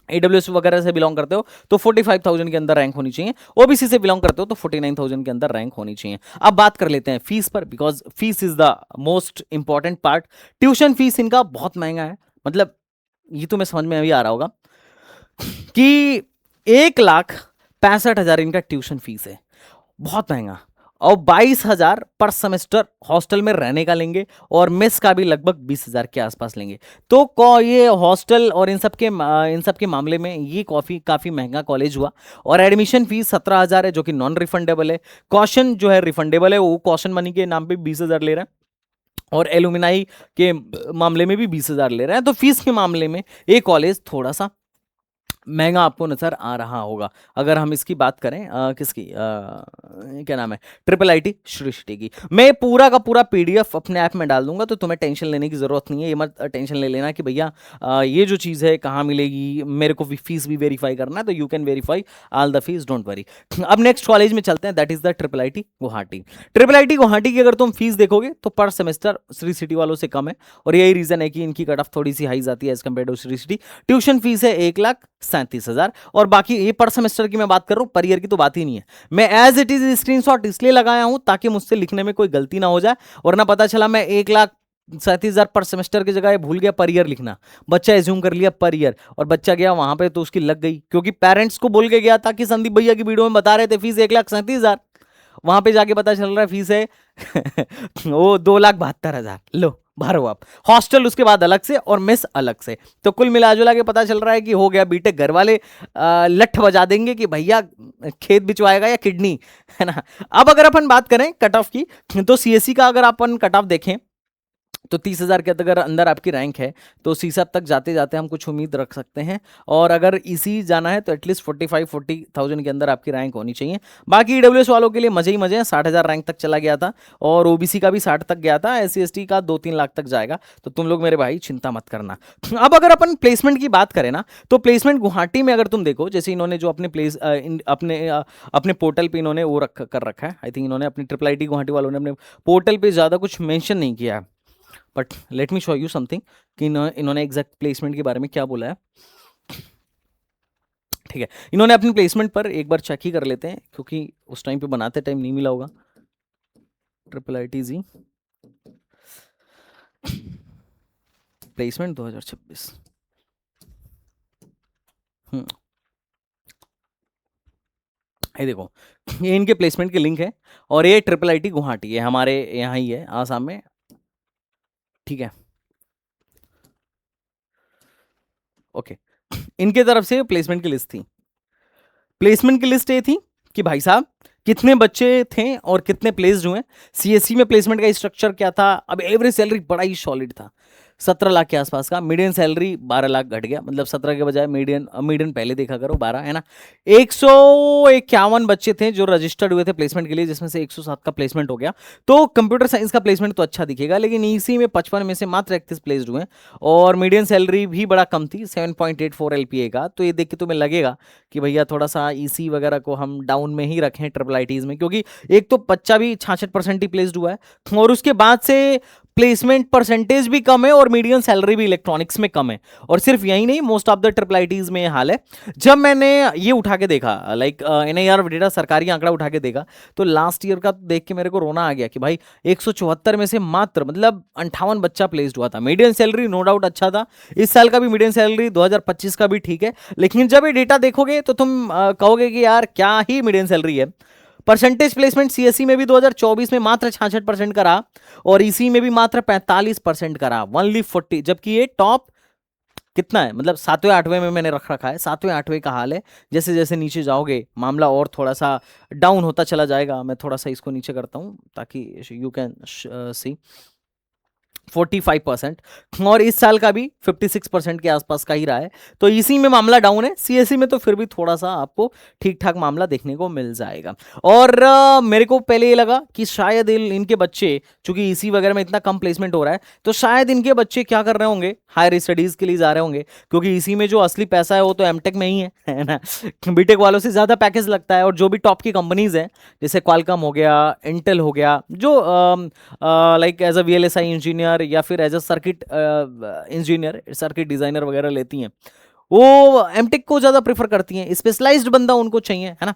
AWS वगैरह से बिलोंग करते हो तो 45,000 के अंदर रैंक होनी चाहिए, ओबीसी से बिलोंग करते हो तो 49,000 के अंदर रैंक होनी चाहिए। अब बात कर लेते हैं फीस पर, because fees is the most important part. Tuition fees इनका बहुत महंगा है, मतलब ये तुम्हें समझ में अभी आ रहा होगा कि 1,65,000 इनका ट्यूशन फीस है, बहुत महंगा, और 22,000 पर सेमेस्टर हॉस्टल में रहने का लेंगे, और मेस का भी लगभग 20,000 के आसपास लेंगे। तो ये हॉस्टल और इन सब के मामले में ये काफ़ी महंगा कॉलेज हुआ। और एडमिशन फीस 17,000 है, जो कि नॉन रिफंडेबल है। कॉशन जो है रिफंडेबल है, वो कॉशन मनी के नाम पे 20,000 ले रहा है, और एलुमिनाई के मामले में भी 20,000 ले रहे हैं। तो फीस के मामले में ये कॉलेज थोड़ा सा महंगा आपको नजर आ रहा होगा। अगर हम इसकी बात करें किसकी क्या नाम है, ट्रिपल आईटी श्री सिटी की, मैं पूरा का पूरा पीडीएफ अपने ऐप में डाल दूंगा, तो तुम्हें टेंशन लेने की जरूरत नहीं है। ये मत टेंशन ले लेना कि भैया ये जो चीज़ है कहाँ मिलेगी, मेरे को फीस भी वेरीफाई करना है, तो you can verify all the fees, don't worry. अब नेक्स्ट कॉलेज में चलते हैं, that is the triple IT Guwahati. Triple IT Guwahati की अगर तुम फीस देखोगे तो पर सेमेस्टर श्री सिटी वालों से कम है, और यही रीजन है कि इनकी कट ऑफ थोड़ी सी हाई जाती है as compare to Sri City. Tuition fees है 1,37,000, और बाकी ये पर सेमेस्टर की मैं बात कर रहा हूं, पर ईयर की तो बात ही नहीं है। मैं एज इट इज स्क्रीनशॉट इसलिए लगाया हूं ताकि मुझसे लिखने में कोई गलती ना हो जाए, और ना पता चला मैं 1,37,000 पर सेमेस्टर की जगह भूल गया पर ईयर लिखना, बच्चा एज्यूम कर लिया पर ईयर, और बच्चा गया वहां पे तो उसकी लग गई, क्योंकि पेरेंट्स को बोल के गया था कि संदीप भैया की वीडियो में बता रहे थे फीस 1,37,000, वहां पे जाके पता चल रहा है फीस है वो 2,72,000। लो भरो आप, हॉस्टल उसके बाद अलग से और मेस अलग से, तो कुल मिला जुला के पता चल रहा है कि हो गया बीटेक। घर वाले लठ बजा देंगे कि भैया खेत बिचवाएगा या किडनी, है ना। अब अगर अपन बात करें कट ऑफ की, तो सीएससी का अगर अपन कट ऑफ देखें तो 30,000 के अगर अंदर आपकी रैंक है तो सीसैप तक जाते जाते हम कुछ उम्मीद रख सकते हैं, और अगर इसी जाना है तो एटलीस्ट 40,000 के अंदर आपकी रैंक होनी चाहिए। बाकी ईडब्ल्यूएस वालों के लिए मजे ही मजे हैं, 60,000 रैंक तक चला गया था, और ओबीसी का भी 60 तक गया था, SC/ST का 2-3 लाख तक जाएगा, तो तुम लोग मेरे भाई चिंता मत करना। अब अगर अपन प्लेसमेंट की बात करें ना, तो प्लेसमेंट गुवाहाटी में अगर तुम देखो, जैसे इन्होंने जो अपने पोर्टल पे इन्होंने वो कर रखा है, आई थिंक इन्होंने अपनी ट्रिपल आईटी गुवाहाटी वालों ने अपने पोर्टल पे ज़्यादा कुछ मेंशन नहीं किया है, but let me show you something कि इन्होंने एग्जैक्ट प्लेसमेंट के बारे में क्या बोला है। ठीक है, इन्होंने अपनी प्लेसमेंट पर एक बार चेक ही कर लेते हैं, क्योंकि उस टाइम पे बनाते टाइम नहीं मिला होगा। ट्रिपल आईटी जी प्लेसमेंट 2026, ये देखो, ये इनके प्लेसमेंट के लिंक है, और ये ट्रिपल आईटी गुवाहाटी है, हमारे यहाँ ही है आसाम में। ठीक है, ओके, इनके तरफ से प्लेसमेंट की लिस्ट थी। प्लेसमेंट की लिस्ट ये थी कि भाई साहब कितने बच्चे थे और कितने प्लेस्ड हुए। सीएससी में प्लेसमेंट का स्ट्रक्चर क्या था, अब एवरेज सैलरी बड़ा ही सॉलिड था, 17 लाख के आसपास का। मीडियन सैलरी 12 लाख घट गया, मतलब 17 के बजाय मीडियन पहले देखा करो 12, है ना। 151 बच्चे थे जो रजिस्टर्ड हुए थे प्लेसमेंट के लिए, जिसमें से 107 का प्लेसमेंट हो गया। तो कंप्यूटर साइंस का प्लेसमेंट तो अच्छा दिखेगा, लेकिन इसी में 55 में से मात्र 31 प्लेस्ड हुए, और मीडियन सैलरी भी बड़ा कम थी, 7.84 LPA का। तो ये देख के तुम्हें लगेगा कि भैया थोड़ा सा ईसी वगैरह को हम डाउन में ही रखें ट्रिपल आईटीज में, क्योंकि एक तो बच्चा भी 66% ही प्लेस्ड हुआ है, और उसके बाद से प्लेसमेंट परसेंटेज भी कम है, और मीडियन सैलरी भी इलेक्ट्रॉनिक्स में कम है। और सिर्फ यही नहीं, most of the triple ITs में हाल है। जब मैंने ये उठा के देखा, लाइक NIR डेटा सरकारी आंकड़ा उठा के देखा, तो लास्ट ईयर का देख के मेरे को रोना आ गया कि भाई 174 में से मात्र मतलब 58 बच्चा प्लेस्ड हुआ था। मीडियन सैलरी नो डाउट अच्छा था, इस साल का भी मीडियन सैलरी 2025 का भी ठीक है, लेकिन जब ये डेटा देखोगे तो तुम कहोगे कि यार क्या ही मीडियन सैलरी है। परसेंटेज प्लेसमेंट सीएससी में भी 2024 में मात्र 66% का रहा और इसी में भी मात्र 45% का रहा, ओनली 40, जबकि ये टॉप कितना है, मतलब 7वें 8वें में मैंने रख रखा है, 7वें 8वें का हाल है। जैसे जैसे नीचे जाओगे मामला और थोड़ा सा डाउन होता चला जाएगा। मैं थोड़ा सा इसको नीचे करता हूं ताकि यू कैन सी 45%, और इस साल का भी 56% के आसपास का ही रहा है। तो इसी में मामला डाउन है, सीएससी में तो फिर भी थोड़ा सा आपको ठीक ठाक मामला देखने को मिल जाएगा। और मेरे को पहले ये लगा कि शायद इनके बच्चे, चूंकि इसी वगैरह में इतना कम प्लेसमेंट हो रहा है, तो शायद इनके बच्चे क्या कर रहे होंगे, हायर स्टडीज के लिए जा रहे होंगे, क्योंकि इसी में जो असली पैसा है वो तो एमटेक में ही है ना। बीटेक वालों से ज्यादा पैकेज लगता है, और जो भी टॉप की कंपनीज हैं जैसे क्वालकॉम हो गया, इंटेल हो गया, जो like as a VLSI engineer या फिर as a circuit engineer, circuit designer वगैरह लेती हैं, वो एमटेक को ज्यादा प्रेफर करती हैं, स्पेशलाइज्ड बंदा उनको चाहिए, है ना।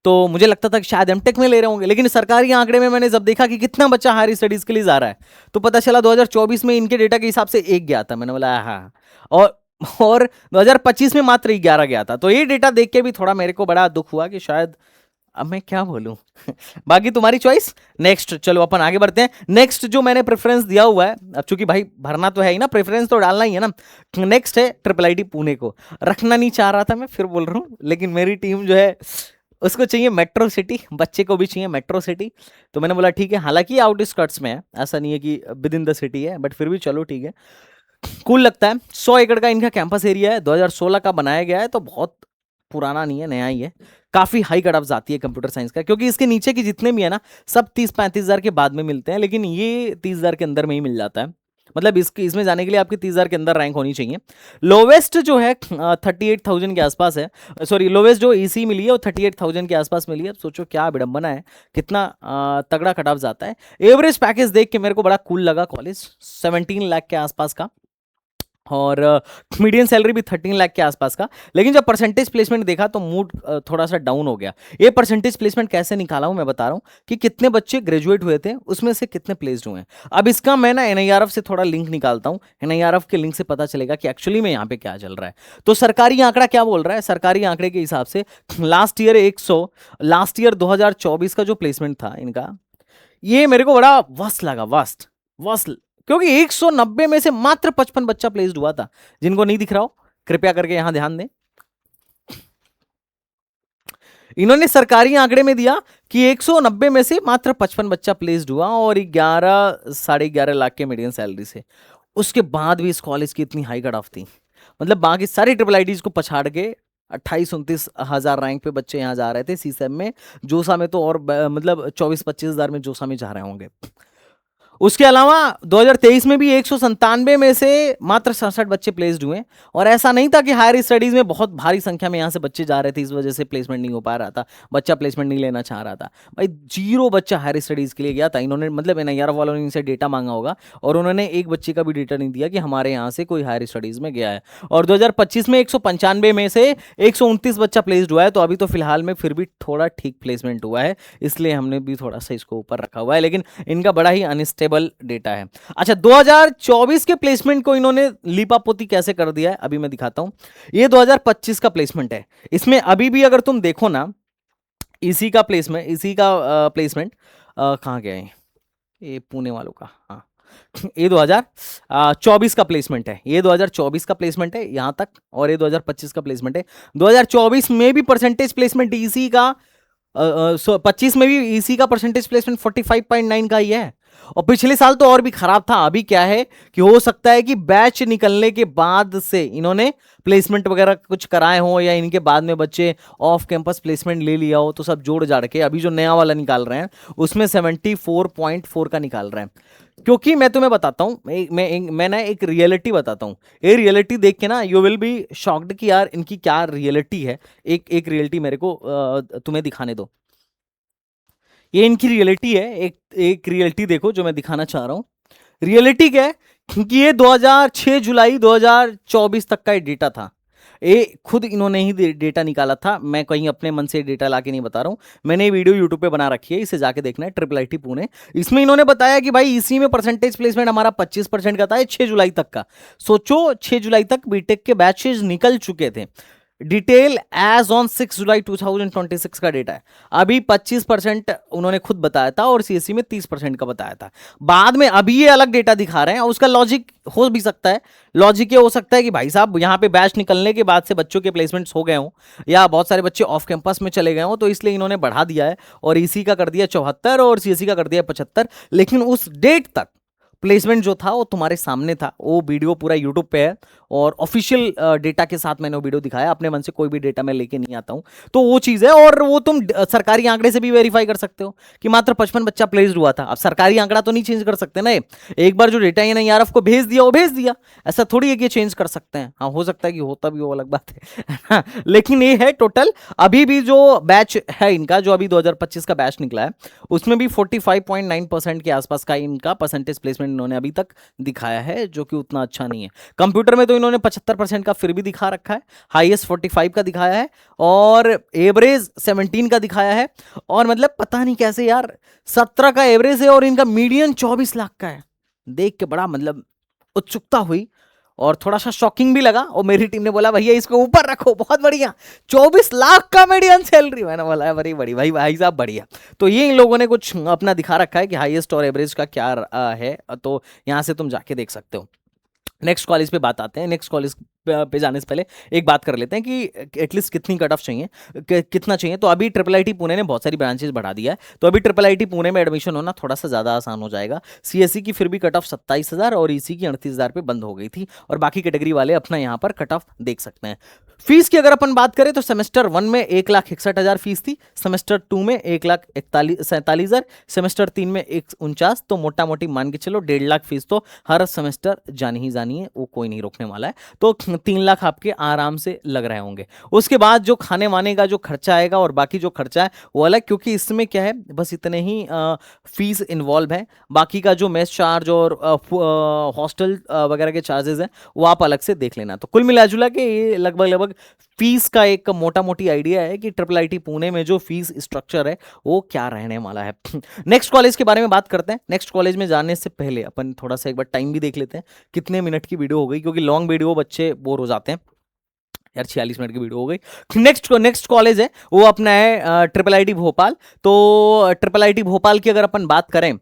तो मुझे लगता था कि शायद एमटेक में ले रहे होंगे, लेकिन सरकारी आंकड़े में मैंने जब देखा कि कितना बच्चा हायर स्टडीज के लिए जा रहा है, तो पता चला 2024 में इनके डेटा के हिसाब से 1 गया था। मैंने बोला हाँ, और 2025 में मात्र 11 गया था। तो ये डेटा देख के भी थोड़ा मेरे को बड़ा दुख हुआ कि शायद, अब मैं क्या बोलूं। बाकी तुम्हारी चॉइस। नेक्स्ट चलो अपन आगे बढ़ते हैं। नेक्स्ट जो मैंने प्रेफरेंस दिया हुआ है, अब चूंकि भाई भरना तो है ही ना, प्रेफरेंस तो डालना ही है ना। नेक्स्ट है ट्रिपल आईटी पुणे को। रखना नहीं चाह रहा था मैं, फिर बोल रहा हूँ, लेकिन मेरी टीम जो है उसको चाहिए मेट्रो सिटी, बच्चे को भी चाहिए मेट्रो सिटी। तो मैंने बोला ठीक है, हालांकि आउटस्कर्ट्स में है, ऐसा नहीं है कि विद इन द सिटी है, बट फिर भी चलो ठीक है, कूल लगता है। 100 एकड़ का इनका कैंपस एरिया है, 2016 का बनाया गया है, तो बहुत पुराना नहीं है, नया ही है। काफी हाई कट ऑफ आती है कंप्यूटर साइंस का, क्योंकि इसके नीचे के जितने भी है ना, सब 30-35 हजार के बाद में मिलते हैं, लेकिन ये 30 हजार के अंदर में ही मिल जाता है। मतलब इसमें जाने के लिए आपकी 30 हजार के अंदर रैंक होनी चाहिए। लोवेस्ट जो है 38,000 के आसपास है, सॉरी लोवेस्ट जो ईसी मिली है वो 38,000 के आसपास मिली है। अब सोचो क्या विडंबना है, कितना तगड़ा कट ऑफ जाता है। एवरेज पैकेज देख के मेरे को बड़ा कूल लगा कॉलेज, 17 लाख के आसपास का, और मीडियन सैलरी भी 13 लाख के आसपास का। लेकिन जब परसेंटेज प्लेसमेंट देखा तो मूड थोड़ा सा डाउन हो गया। ये परसेंटेज प्लेसमेंट कैसे निकाला हूं मैं बता रहा हूं, कि कितने बच्चे ग्रेजुएट हुए थे, उसमें से कितने प्लेस्ड हुए हैं। अब इसका मैं ना एनआईआरएफ से थोड़ा लिंक निकालता हूं, एनआईआरएफ के लिंक से पता चलेगा कि एक्चुअली में यहाँ पे क्या चल रहा है। तो सरकारी आंकड़ा क्या बोल रहा है, सरकारी आंकड़े के हिसाब से लास्ट ईयर 2024 का जो प्लेसमेंट था इनका, ये मेरे को बड़ा वस्त लगा, वस्त, क्योंकि 190 में से मात्र 55 बच्चा प्लेस्ड हुआ था। जिनको नहीं दिख रहा हो कृपया करके यहां ध्यान दें। इन्होंने सरकारी आंकड़े में दिया कि 190 में से मात्र 55 बच्चा प्लेस्ड हुआ, और 11-11.5 लाख के मीडियन सैलरी से। उसके बाद भी इस कॉलेज की इतनी हाई कट ऑफ थी, मतलब बाकी सारी ट्रिपल आईटीज को पछाड़ के 28-29 हजार रैंक पे बच्चे यहां जा रहे थे। सीसैम में, जोसा में तो और मतलब 24-25 हजार में जोसा में जा रहे होंगे। उसके अलावा 2023 में भी 197 में से मात्र 67 बच्चे प्लेस्ड हुए, और ऐसा नहीं था कि हायर स्टडीज में बहुत भारी संख्या में यहां से बच्चे जा रहे थे, इस वजह से प्लेसमेंट नहीं हो पा रहा था, बच्चा प्लेसमेंट नहीं लेना चाह रहा था। भाई 0 बच्चा हायर स्टडीज के लिए गया था। इन्होंने मतलब एनआईआरएफ वालों ने इनसे डेटा मांगा होगा, और उन्होंने एक बच्चे का भी डेटा नहीं दिया कि हमारे यहाँ से कोई हायर स्टडीज में गया है। और 2025 में 195 में से 129 बच्चा प्लेस्ड हुआ है। तो अभी तो फिलहाल में फिर भी थोड़ा ठीक प्लेसमेंट हुआ है, इसलिए हमने भी थोड़ा सा इसको ऊपर रखा हुआ है, लेकिन इनका बड़ा ही अनस्टेबल डेटा है। अच्छा, 2024 के प्लेसमेंट को इन्होंने लीपापोती कैसे कर दिया है अभी मैं दिखाता हूं। ये 2025 का प्लेसमेंट है। इसमें अभी भी अगर तुम देखो ना, इसी का प्लेसमेंट कहां गया है, ये पुणे वालों का, हाँ, ये 2024 का प्लेसमेंट है, ये 2024 का प्लेसमेंट है यहां तक, और ये 2025 का प्लेसमेंट है। 2024 में भी परसेंटेज प्लेसमेंट इसी का 25 में भी इसी का परसेंटेज प्लेसमेंट 45.9 का ही है। और पिछले साल तो और भी खराब था। अभी क्या है कि हो सकता है कि बैच निकलने के बाद से इन्होंने प्लेसमेंट वगैरह कुछ कराए हो, या इनके बाद में बच्चे ऑफ कैंपस प्लेसमेंट ले लिया हो, तो सब जोड़ जाड़ के अभी जो नया वाला निकाल रहे हैं उसमें 74.4 का निकाल रहे हैं। क्योंकि मैं तुम्हें बताता हूं, मैं ना एक रियलिटी बताता हूं। ये रियलिटी देख के ना यू विल बी शॉक्ड कि यार इनकी क्या रियलिटी है। एक रियलिटी मेरे को तुम्हें दिखाने दो। ये इनकी रियलिटी है। एक रियलिटी देखो जो मैं दिखाना चाह रहा हूं। रियलिटी क्या है, क्योंकि ये 6 जुलाई 2024 तक का डेटा था। ये खुद इन्होंने ही डेटा निकाला था, मैं कहीं अपने मन से डेटा लाके नहीं बता रहा हूं। मैंने ये वीडियो यूट्यूब पे बना रखी है, इसे जाके देखना है, ट्रिपल आईटी पुणे। इसमें इन्होंने बताया कि भाई इसी में परसेंटेज प्लेसमेंट हमारा 25% का था 6 जुलाई तक का। सोचो 6 जुलाई तक बीटेक के बैचेज निकल चुके थे। डिटेल एज ऑन 6 जुलाई 2026 का डेटा है। अभी 25% उन्होंने खुद बताया था और सीएससी में 30% का बताया था। बाद में अभी ये अलग डेटा दिखा रहे हैं, उसका लॉजिक हो भी सकता है। लॉजिक ये हो सकता है कि भाई साहब यहाँ पे बैच निकलने के बाद से बच्चों के प्लेसमेंट्स हो गए हों या बहुत सारे बच्चे ऑफ कैंपस में चले गए हों, तो इसलिए इन्होंने बढ़ा दिया है और ईसी का कर दिया 74 और सीएससी का कर दिया 75। लेकिन उस डेट तक प्लेसमेंट जो था वो तुम्हारे सामने था, वो वीडियो पूरा यूट्यूब पे है और ऑफिशियल डेटा के साथ मैंने वो वीडियो दिखाया। अपने मन से कोई भी डेटा मैं लेके नहीं आता हूं, तो वो चीज है। और वो तुम सरकारी आंकड़े से भी वेरीफाई कर सकते हो कि मात्र 55 बच्चा प्लेस्ड हुआ था। अब सरकारी आंकड़ा तो नहीं चेंज कर सकते ना, एक बार जो डेटा ये नहीं को भेज दिया वो भेज दिया, ऐसा थोड़ी है कि चेंज कर सकते हैं। हाँ, हो सकता है कि होता भी वो अलग बात है लेकिन ये है टोटल। अभी भी जो बैच है इनका, जो अभी 2025 का बैच निकला है, उसमें भी 45.9% के आसपास का इनका परसेंटेज प्लेसमेंट इन्होंने अभी तक दिखाया है, जो कि उतना अच्छा नहीं है। कंप्यूटर में तो इन्होंने 75% का फिर भी दिखा रखा है, हाईएस्ट 45 का दिखाया है और एवरेज 17 का दिखाया है। और मतलब पता नहीं कैसे यार 17 का एवरेज है और इनका मीडियन 24 लाख का है। देख के बड़ा मतलब उत्सुकता हुई और थोड़ा सा शॉकिंग भी लगा। और मेरी टीम ने बोला भैया इसको ऊपर रखो, बहुत बढ़िया, 24 लाख का मीडियन सैलरी। मैंने बोला बड़ी बड़ी भाई साहब बढ़िया। तो ये इन लोगों ने कुछ अपना दिखा रखा है कि हाईएस्ट और एवरेज का क्या है, तो यहां से तुम जाके देख सकते हो। नेक्स्ट कॉलेज पे बात आते हैं। नेक्स्ट कॉलेज पे जाने से पहले एक बात कर लेते हैं कि एटलीस्ट कितनी कट ऑफ चाहिए, कितना चाहिए। तो अभी ट्रिपल आईटी पुणे ने बहुत सारी ब्रांचेस बढ़ा दिया है, तो अभी ट्रिपल आईटी पुणे में एडमिशन होना थोड़ा सा ज़्यादा आसान हो जाएगा। सीएससी की फिर भी कट ऑफ 27,000 और ईसी की 38,000 पे बंद हो गई थी, और बाकी कैटेगरी वाले अपना यहाँ पर कट ऑफ देख सकते हैं। फीस की अगर अपन बात करें तो सेमेस्टर 1 में 1,61,000 फीस थी, सेमेस्टर 2 में 1,47,000, सेमेस्टर 3 में 1,49,000। तो मोटा मोटी मान के चलो 1.5 लाख फीस तो हर सेमेस्टर जानी ही जानी है, वो कोई नहीं रोकने वाला है। तो 3 लाख आपके आराम से लग रहे होंगे। उसके बाद जो खाने वाने का जो खर्चा आएगा और बाकी जो खर्चा है वो अलग, क्योंकि इसमें क्या है बस इतने ही फीस इन्वॉल्व है। बाकी का जो मेस चार्ज और हॉस्टल वगैरह के चार्जेस हैं वो आप अलग से देख लेना। तो कुल मिला जुला के ये लगभग फीस का एक मोटा मोटी आइडिया है कि ट्रिपल आईटी पुणे में जो फीस स्ट्रक्चर है वो क्या रहने वाला है। नेक्स्ट कॉलेज के बारे में बात करते हैं। नेक्स्ट कॉलेज में जाने से पहले अपन थोड़ा सा एक बार टाइम भी देख लेते हैं, कितने मिनट की वीडियो हो गई, क्योंकि लॉन्ग वीडियो बच्चे बोर हो जाते हैं यार। 46 मिनट की वीडियो हो गई। नेक्स्ट कॉलेज है वो अपना है ट्रिपल आईटी भोपाल। तो ट्रिपल आईटी भोपाल की अगर अपन बात करें,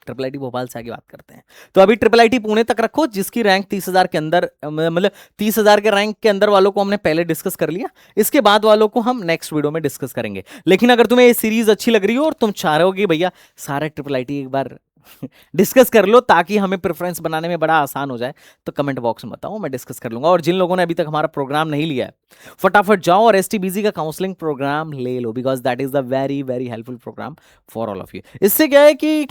ट्रिपल आईटी भोपाल से आगे बात करते हैं, तो अभी ट्रिपल आईटी पुणे तक रखो जिसकी रैंक 30,000 के अंदर, मतलब 30,000 के रैंक के अंदर वालों को हमने पहले डिस्कस कर लिया। इसके बाद वालों को हम नेक्स्ट वीडियो में डिस्कस करेंगे। लेकिन अगर तुम्हें ये सीरीज अच्छी लग रही हो और तुम चाह रहे हो कि भैया सारे ट्रिपल आईटी एक बार डिस्कस कर लो ताकि हमें प्रेफरेंस बनाने में बड़ा आसान हो जाए, तो कमेंट बॉक्स में बताओ, मैं डिस्कस कर लूंगा। और जिन लोगों ने अभी तक हमारा प्रोग्राम नहीं लिया है, फटाफट जाओ और एसटीबीजी का काउंसलिंग प्रोग्राम ले लो, because that is the very very helpful programme for all of you. इससे क्या है कि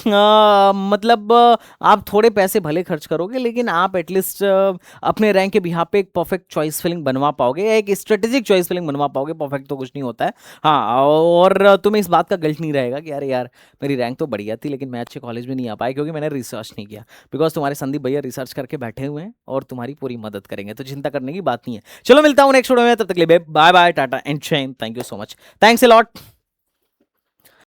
मतलब आप थोड़े पैसे भले खर्च करोगे, लेकिन आप एटलीस्ट अपने रैंक के बिहाफ पे एक परफेक्ट चॉइस फिलिंग बनवा पाओगे, एक स्ट्रेटेजिक चॉइस फिलिंग बनवा पाओगे। परफेक्ट तो कुछ नहीं होता है, हाँ। और तुम्हें इस बात का गिल्ट नहीं रहेगा कि अरे यार मेरी रैंक तो बढ़िया थी लेकिन मैं अच्छे कॉलेज में नहीं आ पाया क्योंकि मैंने रिसर्च नहीं किया। बिकॉज तुम्हारे संदीप भैया रिसर्च करके बैठे हुए हैं और तुम्हारी पूरी मदद करेंगे, तो चिंता करने की बात नहीं है। चलो मिलता हूँ नेक्स्ट वीडियो में, तब तक के लिए बाय बाय, टाटा एंड जय Hind. Thank you so much, thanks a lot.